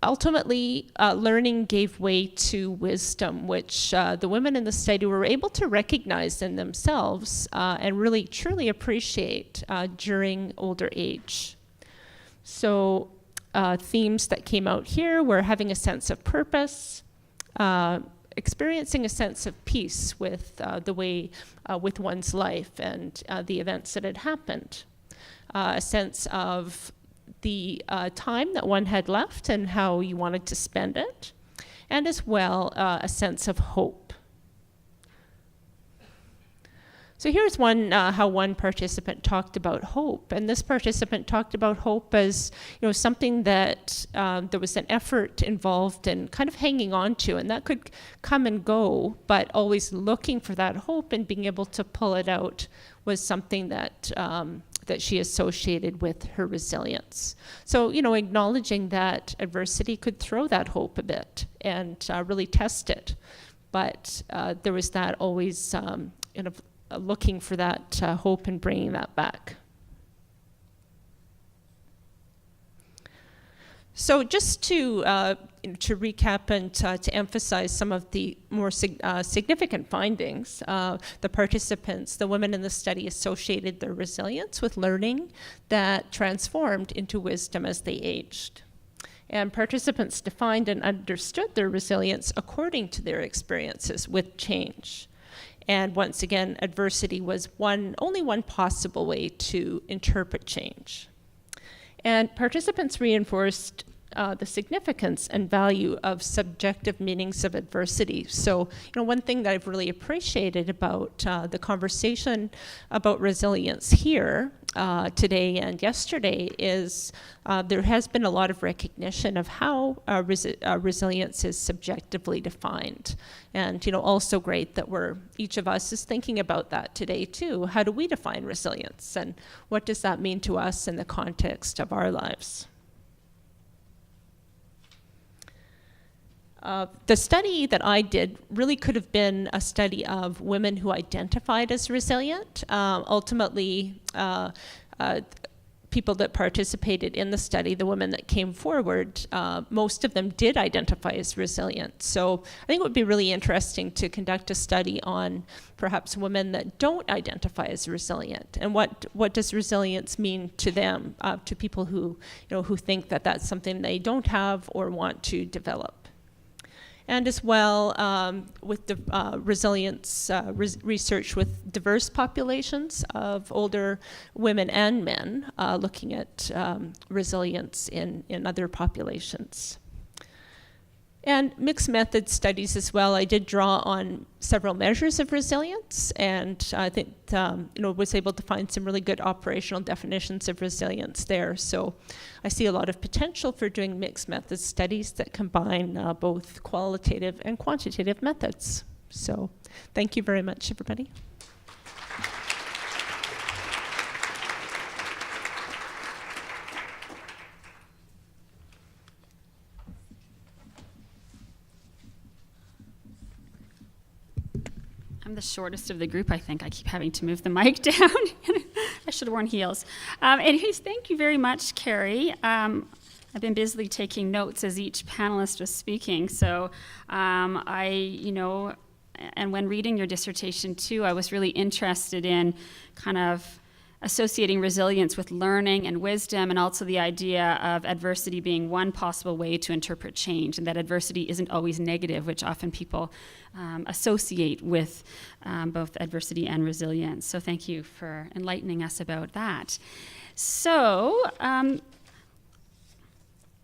ultimately, learning gave way to wisdom, which the women in the study were able to recognize in themselves and really truly appreciate during older age. So themes that came out here were having a sense of purpose, experiencing a sense of peace with the way, with one's life and the events that had happened, a sense of the time that one had left and how you wanted to spend it, and as well a sense of hope. So here's how one participant talked about hope, and this participant talked about hope as something that there was an effort involved in kind of hanging on to, and that could come and go, but always looking for that hope and being able to pull it out was something that she associated with her resilience. So, acknowledging that adversity could throw that hope a bit and really test it. But there was that always looking for that hope and bringing that back. So just to recap and to emphasize some of the more significant findings, the participants, the women in the study, associated their resilience with learning that transformed into wisdom as they aged. And participants defined and understood their resilience according to their experiences with change. And once again, adversity was only one possible way to interpret change. And participants reinforced the significance and value of subjective meanings of adversity. So, one thing that I've really appreciated about the conversation about resilience here today and yesterday is there has been a lot of recognition of how resilience is subjectively defined. And, also great that each of us is thinking about that today too. How do we define resilience, and what does that mean to us in the context of our lives? The study that I did really could have been a study of women who identified as resilient. Ultimately, people that participated in the study, the women that came forward, most of them did identify as resilient. So I think it would be really interesting to conduct a study on perhaps women that don't identify as resilient, and what does resilience mean to them, to people who think that that's something they don't have or want to develop. And as well, with the resilience research with diverse populations of older women and men, looking at resilience in other populations. And mixed method studies as well. I did draw on several measures of resilience, and I think was able to find some really good operational definitions of resilience there. So I see a lot of potential for doing mixed method studies that combine both qualitative and quantitative methods. So thank you very much, everybody. I'm the shortest of the group, I think. I keep having to move the mic down. I should have worn heels. Anyways, thank you very much, Cari. I've been busily taking notes as each panelist was speaking. So and when reading your dissertation too, I was really interested in kind of associating resilience with learning and wisdom, and also the idea of adversity being one possible way to interpret change, and that adversity isn't always negative, which often people associate with both adversity and resilience. So thank you for enlightening us about that. So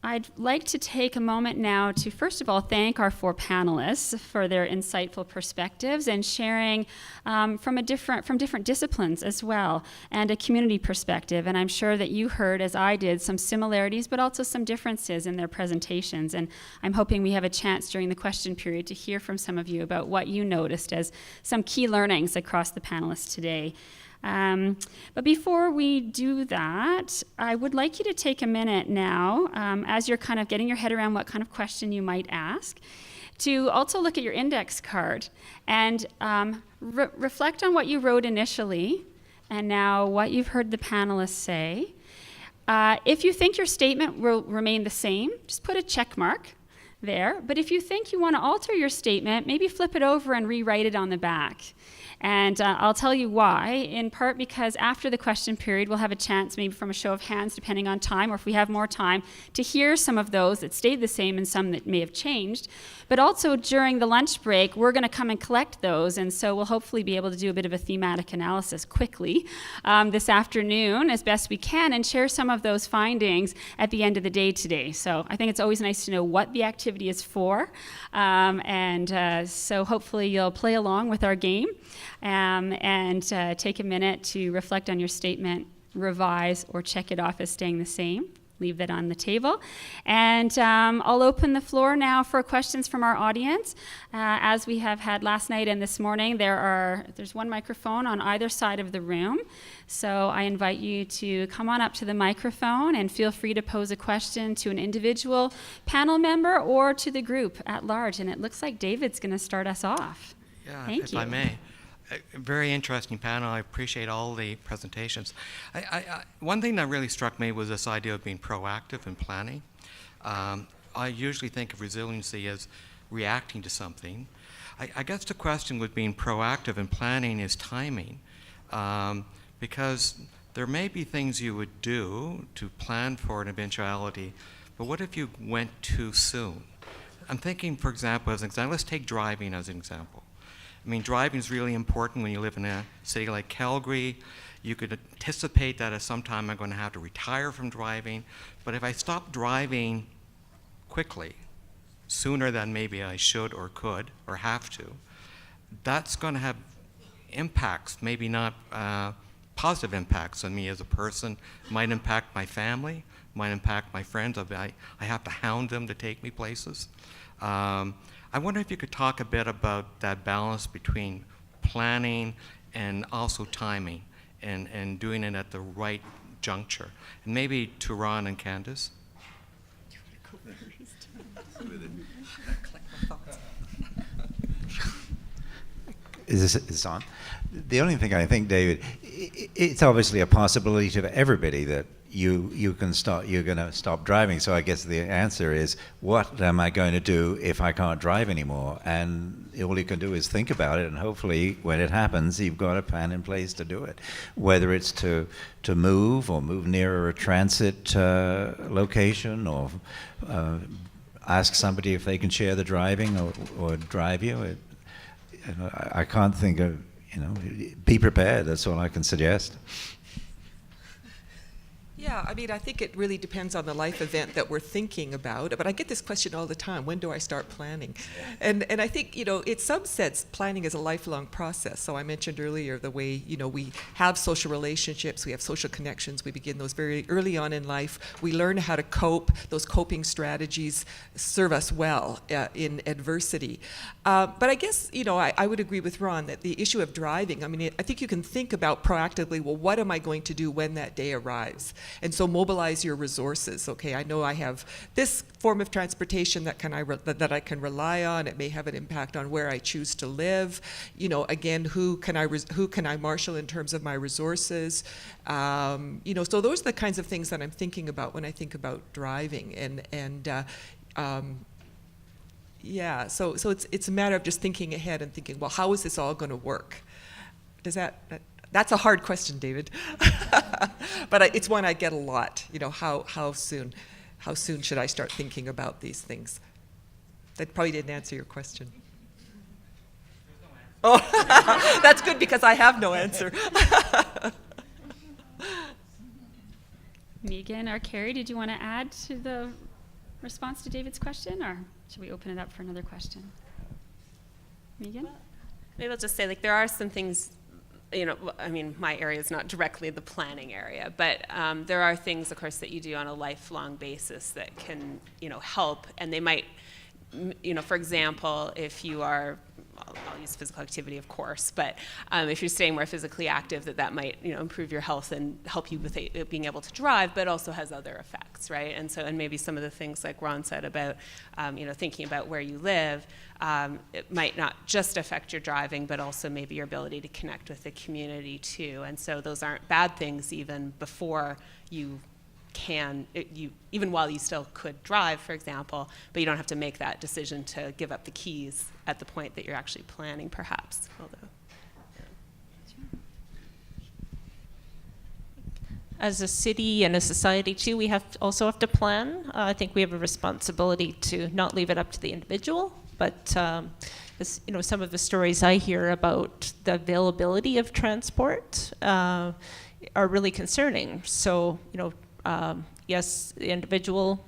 I'd like to take a moment now to, first of all, thank our 4 panelists for their insightful perspectives and sharing from different disciplines as well, and a community perspective. And I'm sure that you heard, as I did, some similarities, but also some differences in their presentations. And I'm hoping we have a chance during the question period to hear from some of you about what you noticed as some key learnings across the panelists today. But before we do that, I would like you to take a minute now, as you're kind of getting your head around what kind of question you might ask, to also look at your index card and reflect on what you wrote initially and now what you've heard the panelists say. If you think your statement will remain the same, just put a check mark there. But if you think you want to alter your statement, maybe flip it over and rewrite it on the back. And I'll tell you why, in part because after the question period, we'll have a chance, maybe from a show of hands, depending on time, or if we have more time, to hear some of those that stayed the same and some that may have changed. But also during the lunch break, we're going to come and collect those, and so we'll hopefully be able to do a bit of a thematic analysis quickly this afternoon as best we can, and share some of those findings at the end of the day today. So I think it's always nice to know what the activity is for, so hopefully you'll play along with our game. And take a minute to reflect on your statement, revise, or check it off as staying the same. Leave that on the table. And I'll open the floor now for questions from our audience. As we have had last night and this morning, there's one microphone on either side of the room. So I invite you to come on up to the microphone and feel free to pose a question to an individual panel member or to the group at large. And it looks like David's going to start us off. Yeah, Thank you. If I may. A very interesting panel. I appreciate all the presentations. One thing that really struck me was this idea of being proactive and planning. I usually think of resiliency as reacting to something. I guess the question with being proactive and planning is timing, because there may be things you would do to plan for an eventuality, but what if you went too soon? I'm thinking, for example, let's take driving as an example. I mean, driving is really important when you live in a city like Calgary. You could anticipate that at some time I'm going to have to retire from driving. But if I stop driving quickly, sooner than maybe I should or could or have to, that's going to have impacts, maybe not positive impacts on me as a person. It might impact my family, might impact my friends. I have to hound them to take me places. I wonder if you could talk a bit about that balance between planning and also timing and doing it at the right juncture. And maybe to Ron and Candace. Is this on? The only thing I think, David, it's obviously a possibility to everybody that you're going to stop driving. So I guess the answer is, what am I going to do if I can't drive anymore? And all you can do is think about it, and hopefully when it happens, you've got a plan in place to do it. Whether it's to move or move nearer a transit location, or ask somebody if they can share the driving or drive you. I can't think of, be prepared. That's all I can suggest. Yeah, I mean, I think it really depends on the life event that we're thinking about. But I get this question all the time: when do I start planning? And I think, in some sense, planning is a lifelong process. So I mentioned earlier the way, we have social relationships, we have social connections. We begin those very early on in life. We learn how to cope. Those coping strategies serve us well in adversity. But I guess, I would agree with Ron that the issue of driving, I mean, I think you can think about proactively, well, what am I going to do when that day arrives? And so mobilize your resources. Okay, I know I have this form of transportation that I can rely on. It may have an impact on where I choose to live. Again, who can I marshal in terms of my resources? So those are the kinds of things that I'm thinking about when I think about driving. So it's a matter of just thinking ahead and thinking, well, how is this all going to work? That's a hard question, David. But it's one I get a lot. How soon should I start thinking about these things? That probably didn't answer your question. Oh, that's good because I have no answer. Meghan or Cari, did you want to add to the response to David's question, or should we open it up for another question? Megan? Maybe I'll just say, there are some things, my area is not directly the planning area, but there are things, of course, that you do on a lifelong basis that can, help, and they might, for example, if you are, I'll use physical activity, of course, but if you're staying more physically active, that might, improve your health and help you with being able to drive, but also has other effects, right? And maybe some of the things like Ron said about, thinking about where you live, it might not just affect your driving, but also maybe your ability to connect with the community too. And so those aren't bad things even before you even while you still could drive, for example, but you don't have to make that decision to give up the keys at the point that you're actually planning, perhaps. As a city and a society too, we also have to plan. I think we have a responsibility to not leave it up to the individual, but some of the stories I hear about the availability of transport are really concerning. So, yes, the individual,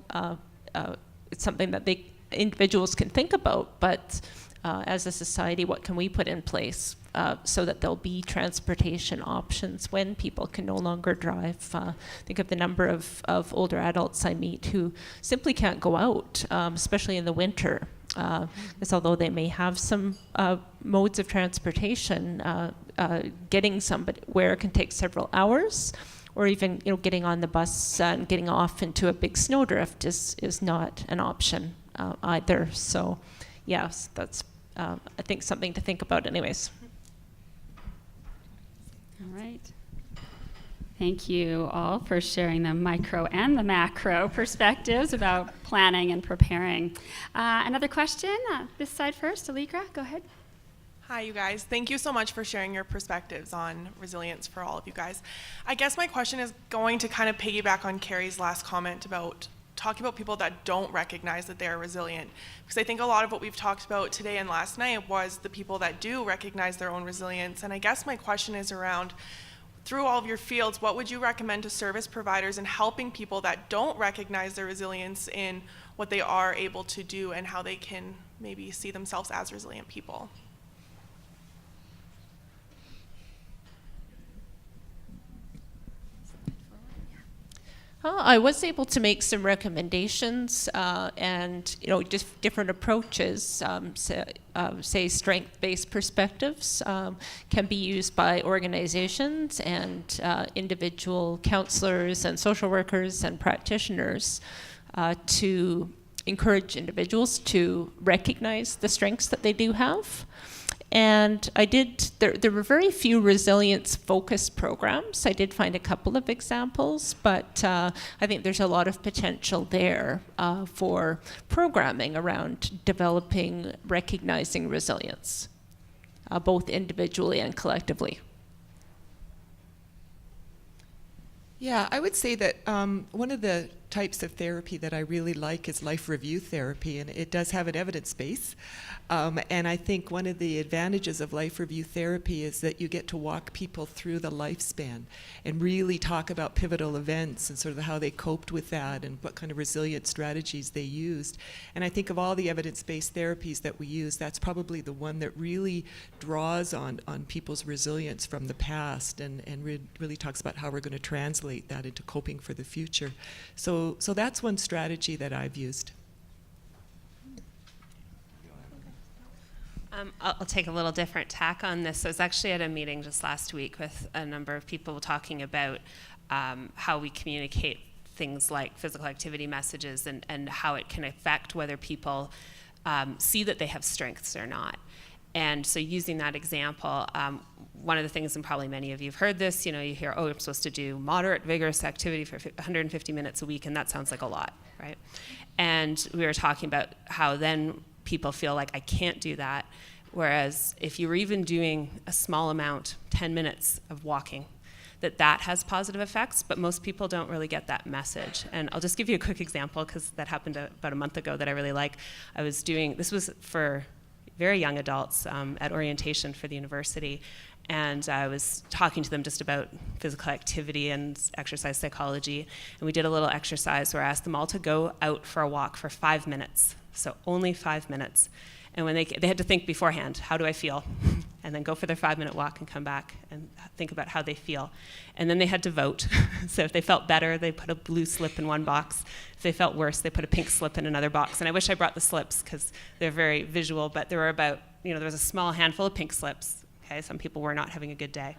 it's something that individuals can think about, but as a society, what can we put in place so that there'll be transportation options when people can no longer drive? Think of the number of older adults I meet who simply can't go out, especially in the winter. Because although they may have some modes of transportation, getting somewhere can take several hours, or even getting on the bus and getting off into a big snowdrift is not an option either. So yes, that's I think something to think about anyways. All right. Thank you all for sharing the micro and the macro perspectives about planning and preparing. Another question, this side first. Allegra, go ahead. Hi, you guys. Thank you so much for sharing your perspectives on resilience for all of you guys. I guess my question is going to kind of piggyback on Cari's last comment about talking about people that don't recognize that they are resilient. Because I think a lot of what we've talked about today and last night was the people that do recognize their own resilience. And I guess my question is around, through all of your fields, what would you recommend to service providers in helping people that don't recognize their resilience in what they are able to do and how they can maybe see themselves as resilient people? I was able to make some recommendations and just different approaches. Say strength-based perspectives can be used by organizations and individual counselors and social workers and practitioners to encourage individuals to recognize the strengths that they do have. And there were very few resilience-focused programs. I did find a couple of examples, but I think there's a lot of potential there for programming around developing, recognizing resilience, both individually and collectively. Yeah, I would say that one of the types of therapy that I really like is life review therapy, and it does have an evidence base. And I think one of the advantages of life review therapy is that you get to walk people through the lifespan and really talk about pivotal events and sort of how they coped with that and what kind of resilient strategies they used. And I think of all the evidence-based therapies that we use, that's probably the one that really draws on people's resilience from the past and really talks about how we're going to translate that into coping for the future. So that's one strategy that I've used. I'll take a little different tack on this. I was actually at a meeting just last week with a number of people talking about how we communicate things like physical activity messages and how it can affect whether people see that they have strengths or not. And so using that example, one of the things, and probably many of you have heard this, you hear, oh, I'm supposed to do moderate, vigorous activity for 150 minutes a week, and that sounds like a lot, right? And we were talking about how then people feel like I can't do that, whereas if you were even doing a small amount, 10 minutes of walking, that has positive effects, but most people don't really get that message. And I'll just give you a quick example, because that happened about a month ago that I really like. This was for very young adults at orientation for the university, and I was talking to them just about physical activity and exercise psychology, and we did a little exercise where I asked them all to go out for a walk for 5 minutes, so only 5 minutes. And when they had to think beforehand, how do I feel? And then go for their 5-minute walk and come back and think about how they feel. And then they had to vote. So if they felt better, they put a blue slip in one box. If they felt worse, they put a pink slip in another box. And I wish I brought the slips because they're very visual, but there were about, there was a small handful of pink slips. Okay, some people were not having a good day.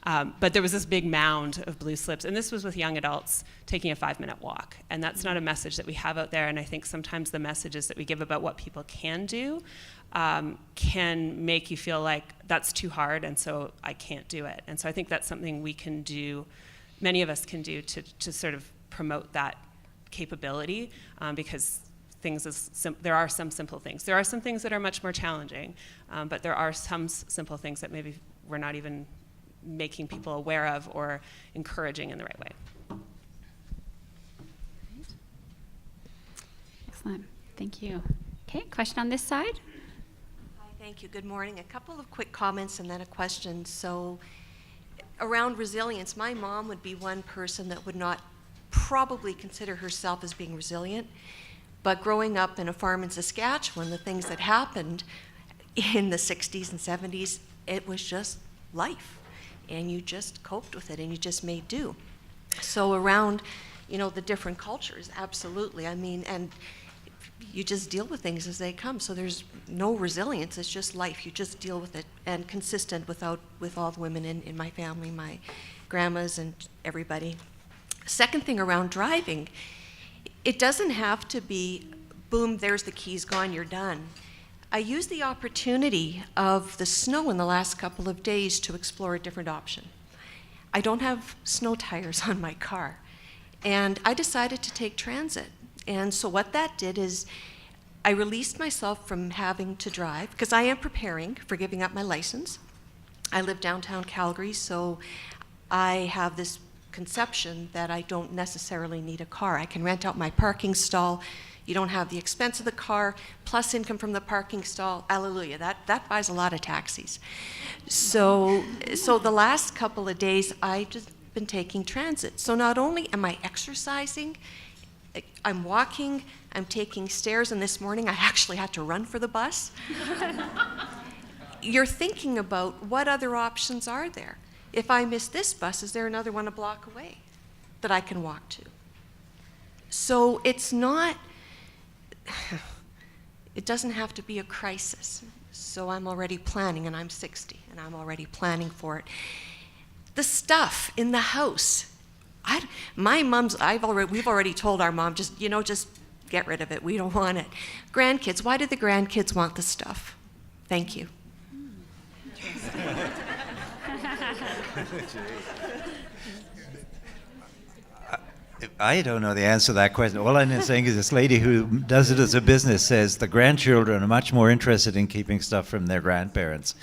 But there was this big mound of blue slips, and this was with young adults taking a 5-minute walk. And that's not a message that we have out there, and I think sometimes the messages that we give about what people can do can make you feel like that's too hard, and so I can't do it. And so I think that's something we can do, many of us can do to sort of promote that capability, because there are some simple things. There are some things that are much more challenging, but there are some simple things that maybe we're not even making people aware of or encouraging in the right way. Excellent. Thank you. Okay, question on this side? Hi, thank you. Good morning. A couple of quick comments and then a question. So around resilience, my mom would be one person that would not probably consider herself as being resilient. But growing up in a farm in Saskatchewan, the things that happened in the 60s and 70s, it was just life. And you just coped with it and you just made do. So around, the different cultures, absolutely. I mean, and you just deal with things as they come. So there's no resilience, it's just life. You just deal with it, and consistent with all the women in my family, my grandmas and everybody. Second thing around driving, it doesn't have to be, boom, there's the keys, gone, you're done. I used the opportunity of the snow in the last couple of days to explore a different option. I don't have snow tires on my car, and I decided to take transit. And so what that did is I released myself from having to drive, because I am preparing for giving up my license. I live downtown Calgary, so I have this conception that I don't necessarily need a car. I can rent out my parking stall. You don't have the expense of the car, plus income from the parking stall. Hallelujah, that buys a lot of taxis. So the last couple of days, I've just been taking transit. So not only am I exercising, I'm walking, I'm taking stairs, and this morning I actually had to run for the bus. You're thinking about what other options are there. If I miss this bus, is there another one a block away that I can walk to? So it's not, it doesn't have to be a crisis. So I'm already planning, and I'm 60, and I'm already planning for it. The stuff in the house, we've already told our mom, just get rid of it. We don't want it. Grandkids, why do the grandkids want the stuff? Thank you. I don't know the answer to that question. All I'm saying is this lady who does it as a business says the grandchildren are much more interested in keeping stuff from their grandparents.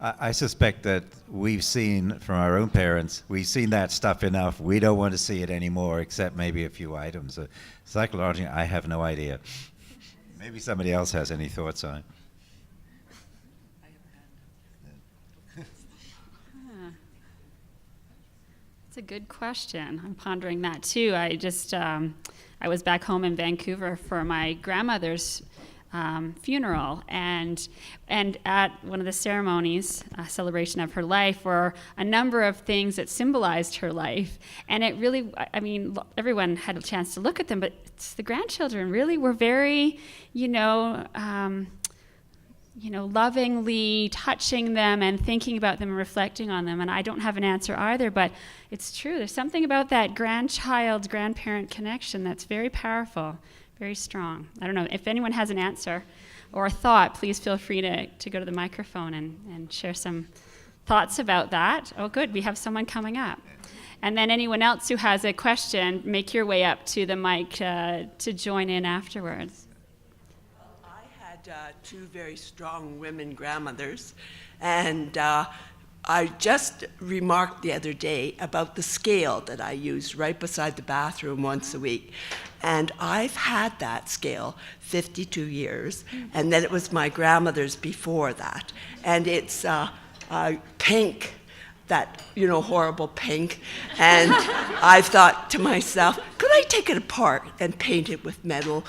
I suspect that we've seen from our own parents, we've seen that stuff enough. We don't want to see it anymore, except maybe a few items. Psychologically, I have no idea. Maybe somebody else has any thoughts on it. That's a good question. I'm pondering that too. I was back home in Vancouver for my grandmother's funeral, and at one of the ceremonies, a celebration of her life, were a number of things that symbolized her life. And it really, I mean, everyone had a chance to look at them, but the grandchildren really were very, lovingly touching them and thinking about them and reflecting on them. And I don't have an answer either, but it's true. There's something about that grandparent connection that's very powerful, very strong. I don't know. If anyone has an answer or a thought, please feel free to go to the microphone and share some thoughts about that. Oh, good. We have someone coming up. And then anyone else who has a question, make your way up to the mic to join in afterwards. Two very strong women grandmothers, and I just remarked the other day about the scale that I use right beside the bathroom once a week, and I've had that scale 52 years, and then it was my grandmother's before that, and it's pink, that horrible pink, and I've thought to myself, could I take it apart and paint it with metal,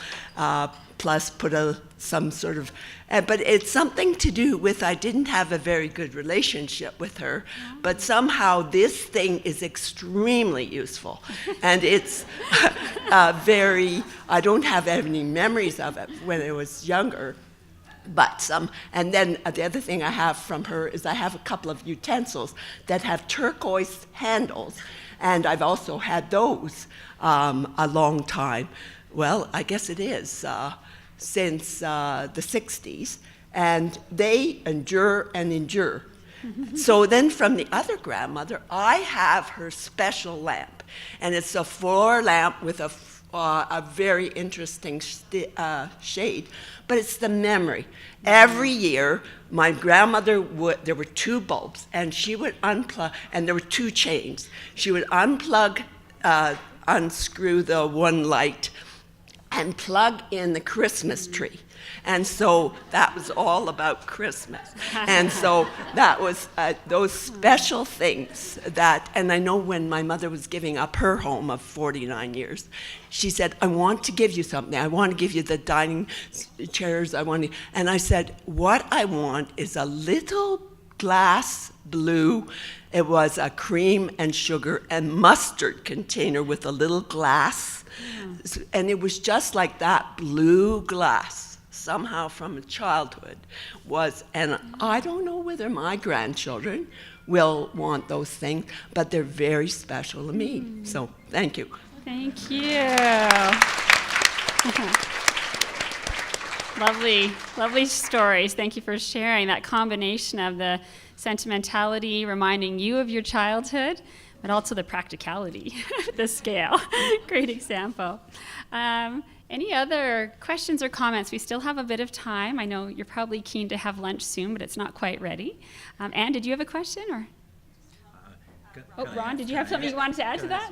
plus put some sort of, but it's something to do with, I didn't have a very good relationship with her, but somehow this thing is extremely useful. And it's I don't have any memories of it when I was younger, but some, and then the other thing I have from her is I have a couple of utensils that have turquoise handles, and I've also had those a long time. Well, I guess it is. Since the 60s, and they endure and endure. So then from the other grandmother, I have her special lamp, and it's a floor lamp with a very interesting shade, but it's the memory. Every year, my grandmother there were two bulbs, and she would unplug, and there were two chains. She would unplug, unscrew the one light, and plug in the Christmas tree. And so that was all about Christmas. And so that was those special things that, and I know when my mother was giving up her home of 49 years, she said, I want to give you something. I want to give you the dining chairs. And I said, what I want is a little glass blue. It was a cream and sugar and mustard container with a little glass. Yeah. And it was just like that blue glass, somehow from childhood was, and I don't know whether my grandchildren will want those things, but they're very special to me. So thank you. Thank you. Lovely stories. Thank you for sharing that combination of the sentimentality, reminding you of your childhood, but also the practicality, the scale. Great example. Any other questions or comments? We still have a bit of time. I know you're probably keen to have lunch soon, but it's not quite ready. Anne, did you have a question? Or? Ron, did you have something you wanted to add to that?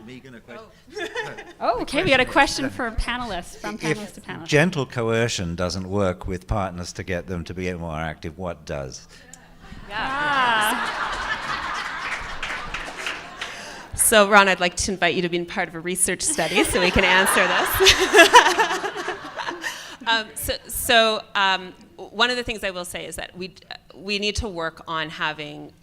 Oh, okay. We got a question for panelists, from panelists to panelists. Gentle coercion doesn't work with partners to get them to be more active. What does? So, Ron, I'd like to invite you to be part of a research study so we can answer this. One of the things I will say is that we need to work on having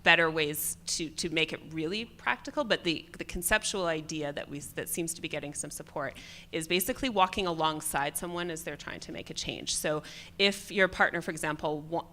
better ways to make it really practical, but the conceptual idea that seems to be getting some support is basically walking alongside someone as they're trying to make a change. So if your partner, for example,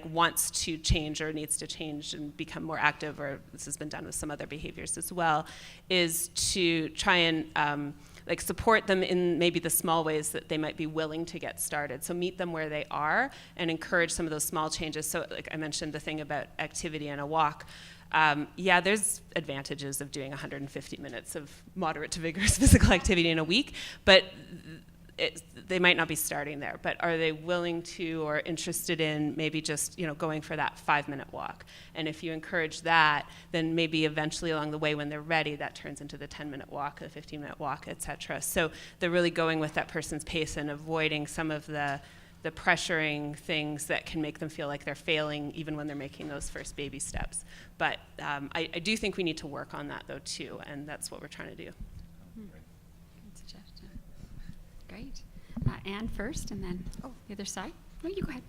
wants to change or needs to change and become more active, or this has been done with some other behaviors as well, is to try and support them in maybe the small ways that they might be willing to get started. So meet them where they are and encourage some of those small changes. So like I mentioned the thing about activity and a walk. There's advantages of doing 150 minutes of moderate to vigorous physical activity in a week, but they might not be starting there, but are they willing to or interested in maybe just, going for that 5-minute walk? And if you encourage that, then maybe eventually along the way when they're ready, that turns into the 10-minute walk, the 15-minute walk, et cetera. So they're really going with that person's pace and avoiding some of the pressuring things that can make them feel like they're failing even when they're making those first baby steps. But I do think we need to work on that though too, and that's what we're trying to do. Good suggestion. Great. Anne first, and then the other side. No, you go ahead.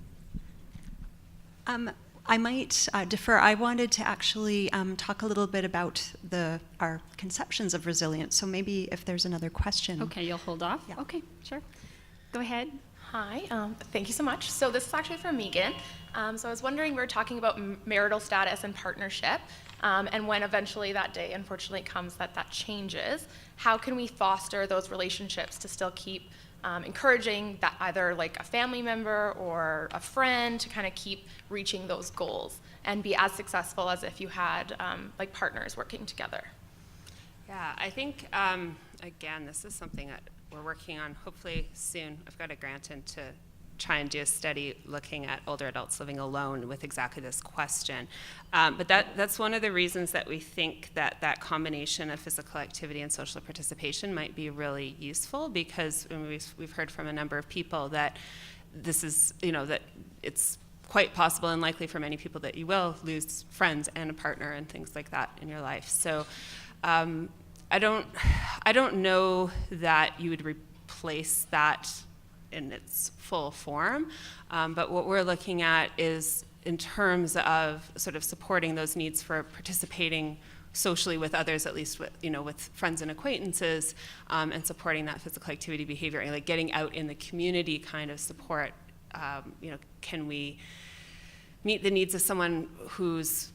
I might defer. I wanted to actually talk a little bit about our conceptions of resilience. So maybe if there's another question. Okay, you'll hold off? Yeah. Okay, sure. Go ahead. Hi, thank you so much. So this is actually from Meghan. So I was wondering, we were talking about marital status and partnership, and when eventually that day, unfortunately, comes that changes, how can we foster those relationships to still keep encouraging that either like a family member or a friend to kind of keep reaching those goals and be as successful as if you had like partners working together? Yeah, I think, again, this is something that we're working on hopefully soon. I've got a grant in to try and do a study looking at older adults living alone with exactly this question. But that's one of the reasons that we think that combination of physical activity and social participation might be really useful, because we've heard from a number of people that this is, that it's quite possible and likely for many people that you will lose friends and a partner and things like that in your life. So I don't know that you would replace that in its full form, but what we're looking at is in terms of sort of supporting those needs for participating socially with others, at least with friends and acquaintances, and supporting that physical activity behavior, and like getting out in the community kind of support. Can we meet the needs of someone who's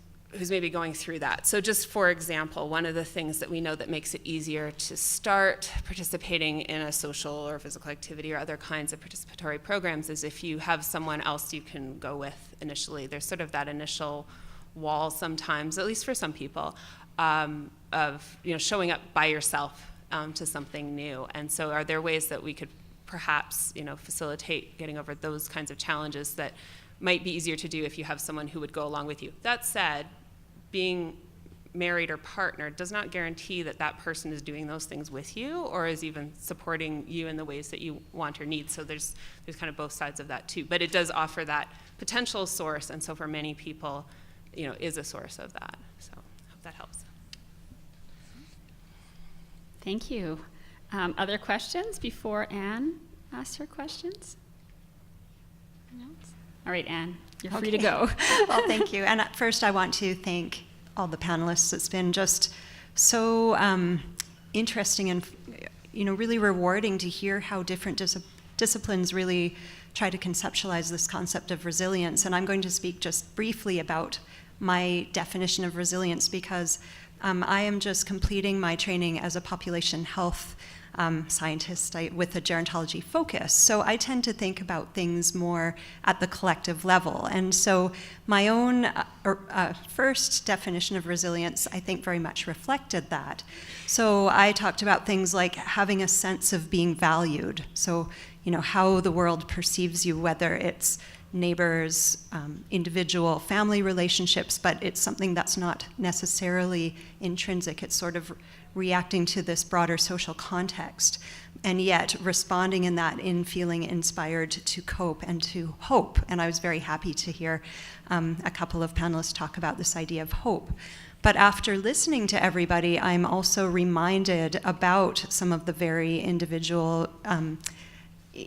maybe going through that? So just for example, one of the things that we know that makes it easier to start participating in a social or physical activity or other kinds of participatory programs is if you have someone else you can go with initially. There's sort of that initial wall sometimes, at least for some people, of showing up by yourself to something new. And so are there ways that we could perhaps facilitate getting over those kinds of challenges that might be easier to do if you have someone who would go along with you? That said, being married or partnered does not guarantee that that person is doing those things with you or is even supporting you in the ways that you want or need. So there's kind of both sides of that too. But it does offer that potential source, and so for many people, is a source of that. So I hope that helps. Thank you. Other questions before Anne asks her questions? No? All right, Anne, you're free to go. Well, thank you. And at first, I want to thank all the panelists. It's been just so interesting and really rewarding to hear how different disciplines really try to conceptualize this concept of resilience. And I'm going to speak just briefly about my definition of resilience, because I am just completing my training as a population health scientist with a gerontology focus. So I tend to think about things more at the collective level. And so my own first definition of resilience, I think, very much reflected that. So I talked about things like having a sense of being valued. So, how the world perceives you, whether it's neighbors, individual, family relationships, but it's something that's not necessarily intrinsic. It's sort of reacting to this broader social context, and yet responding in feeling inspired to cope and to hope. And I was very happy to hear a couple of panelists talk about this idea of hope. But after listening to everybody, I'm also reminded about some of the very individual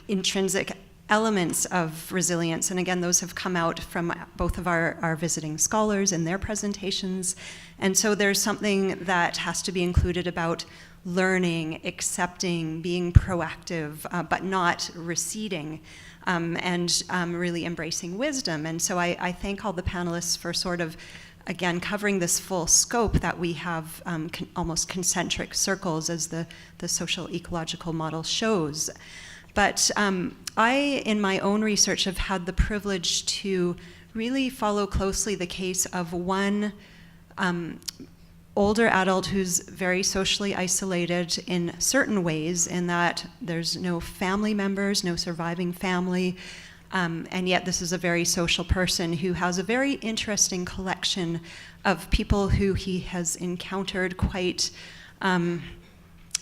intrinsic elements of resilience. And again, those have come out from both of our visiting scholars in their presentations. And so there's something that has to be included about learning, accepting, being proactive, but not receding, and really embracing wisdom. And so I thank all the panelists for sort of, again, covering this full scope that we have almost concentric circles, as the social ecological model shows. But I, in my own research, have had the privilege to really follow closely the case of one older adult who's very socially isolated in certain ways, in that there's no family members, no surviving family, and yet this is a very social person who has a very interesting collection of people who he has encountered quite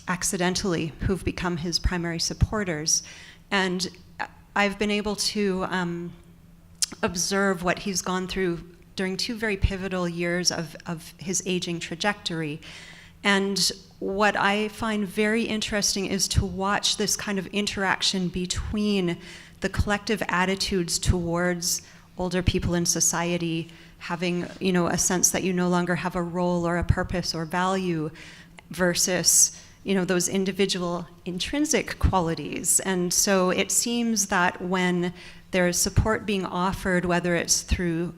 accidentally, who've become his primary supporters. And I've been able to observe what he's gone through during 2 very pivotal years of his aging trajectory. And what I find very interesting is to watch this kind of interaction between the collective attitudes towards older people in society, having, you know, a sense that you no longer have a role or a purpose or value, versus, you know, those individual intrinsic qualities. And so it seems that when there is support being offered, whether it's through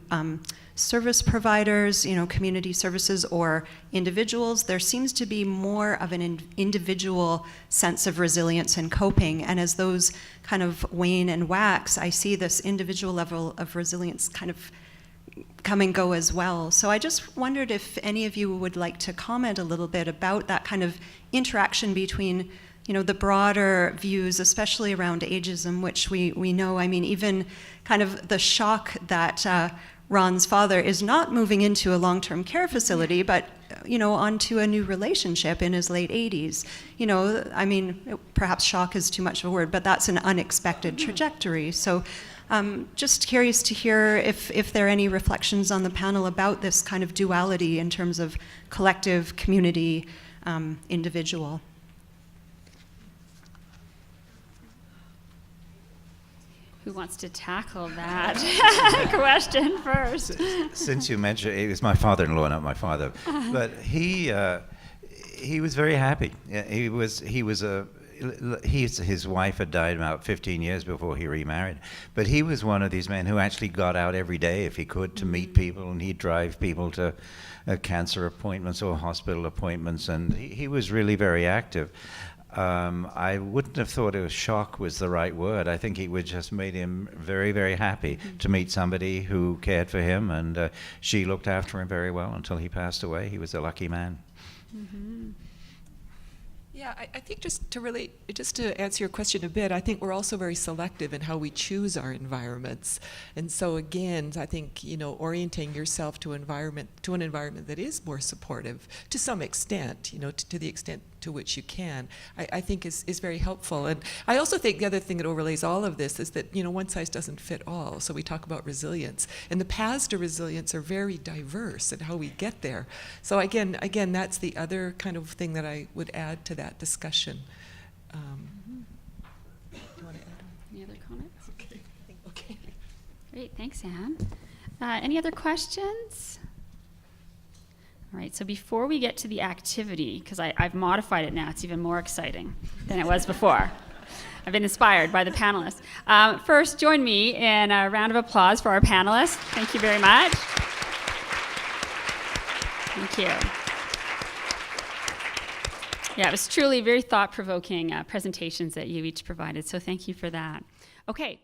service providers, you know, community services, or individuals, there seems to be more of an individual sense of resilience and coping. And as those kind of wane and wax, I see this individual level of resilience kind of come and go as well. So I just wondered if any of you would like to comment a little bit about that kind of interaction between, you know, the broader views, especially around ageism, which we know, I mean, even kind of the shock that Ron's father is not moving into a long-term care facility, but, you know, onto a new relationship in his late 80s. You know, I mean, perhaps shock is too much of a word, but that's an unexpected trajectory. So just curious to hear if there are any reflections on the panel about this kind of duality in terms of collective, community, individual. Who wants to tackle that question first? Since you mentioned, it was my father-in-law, not my father, but he was very happy. His wife had died about 15 years before he remarried, but he was one of these men who actually got out every day if he could to meet people, and he'd drive people to cancer appointments or hospital appointments, and he was really very active. I wouldn't have thought shock was the right word. I think it would just made him very, very happy to meet somebody who cared for him, and she looked after him very well until he passed away. He was a lucky man. Mm-hmm. Yeah, I think just to answer your question a bit, I think we're also very selective in how we choose our environments. And so again, I think, you know, orienting yourself to an environment that is more supportive to some extent, you know, to the extent to which you can, I think is very helpful. And I also think the other thing that overlays all of this is that, you know, one size doesn't fit all. So we talk about resilience, and the paths to resilience are very diverse in how we get there. So again, that's the other kind of thing that I would add to that discussion. Do you want to add? Any other comments? Okay. Great, thanks, Anne. Any other questions? All right, so before we get to the activity, because I've modified it now, it's even more exciting than it was before. I've been inspired by the panelists. First, join me in a round of applause for our panelists. Thank you very much. Thank you. Yeah, it was truly very thought-provoking presentations that you each provided, so thank you for that. Okay.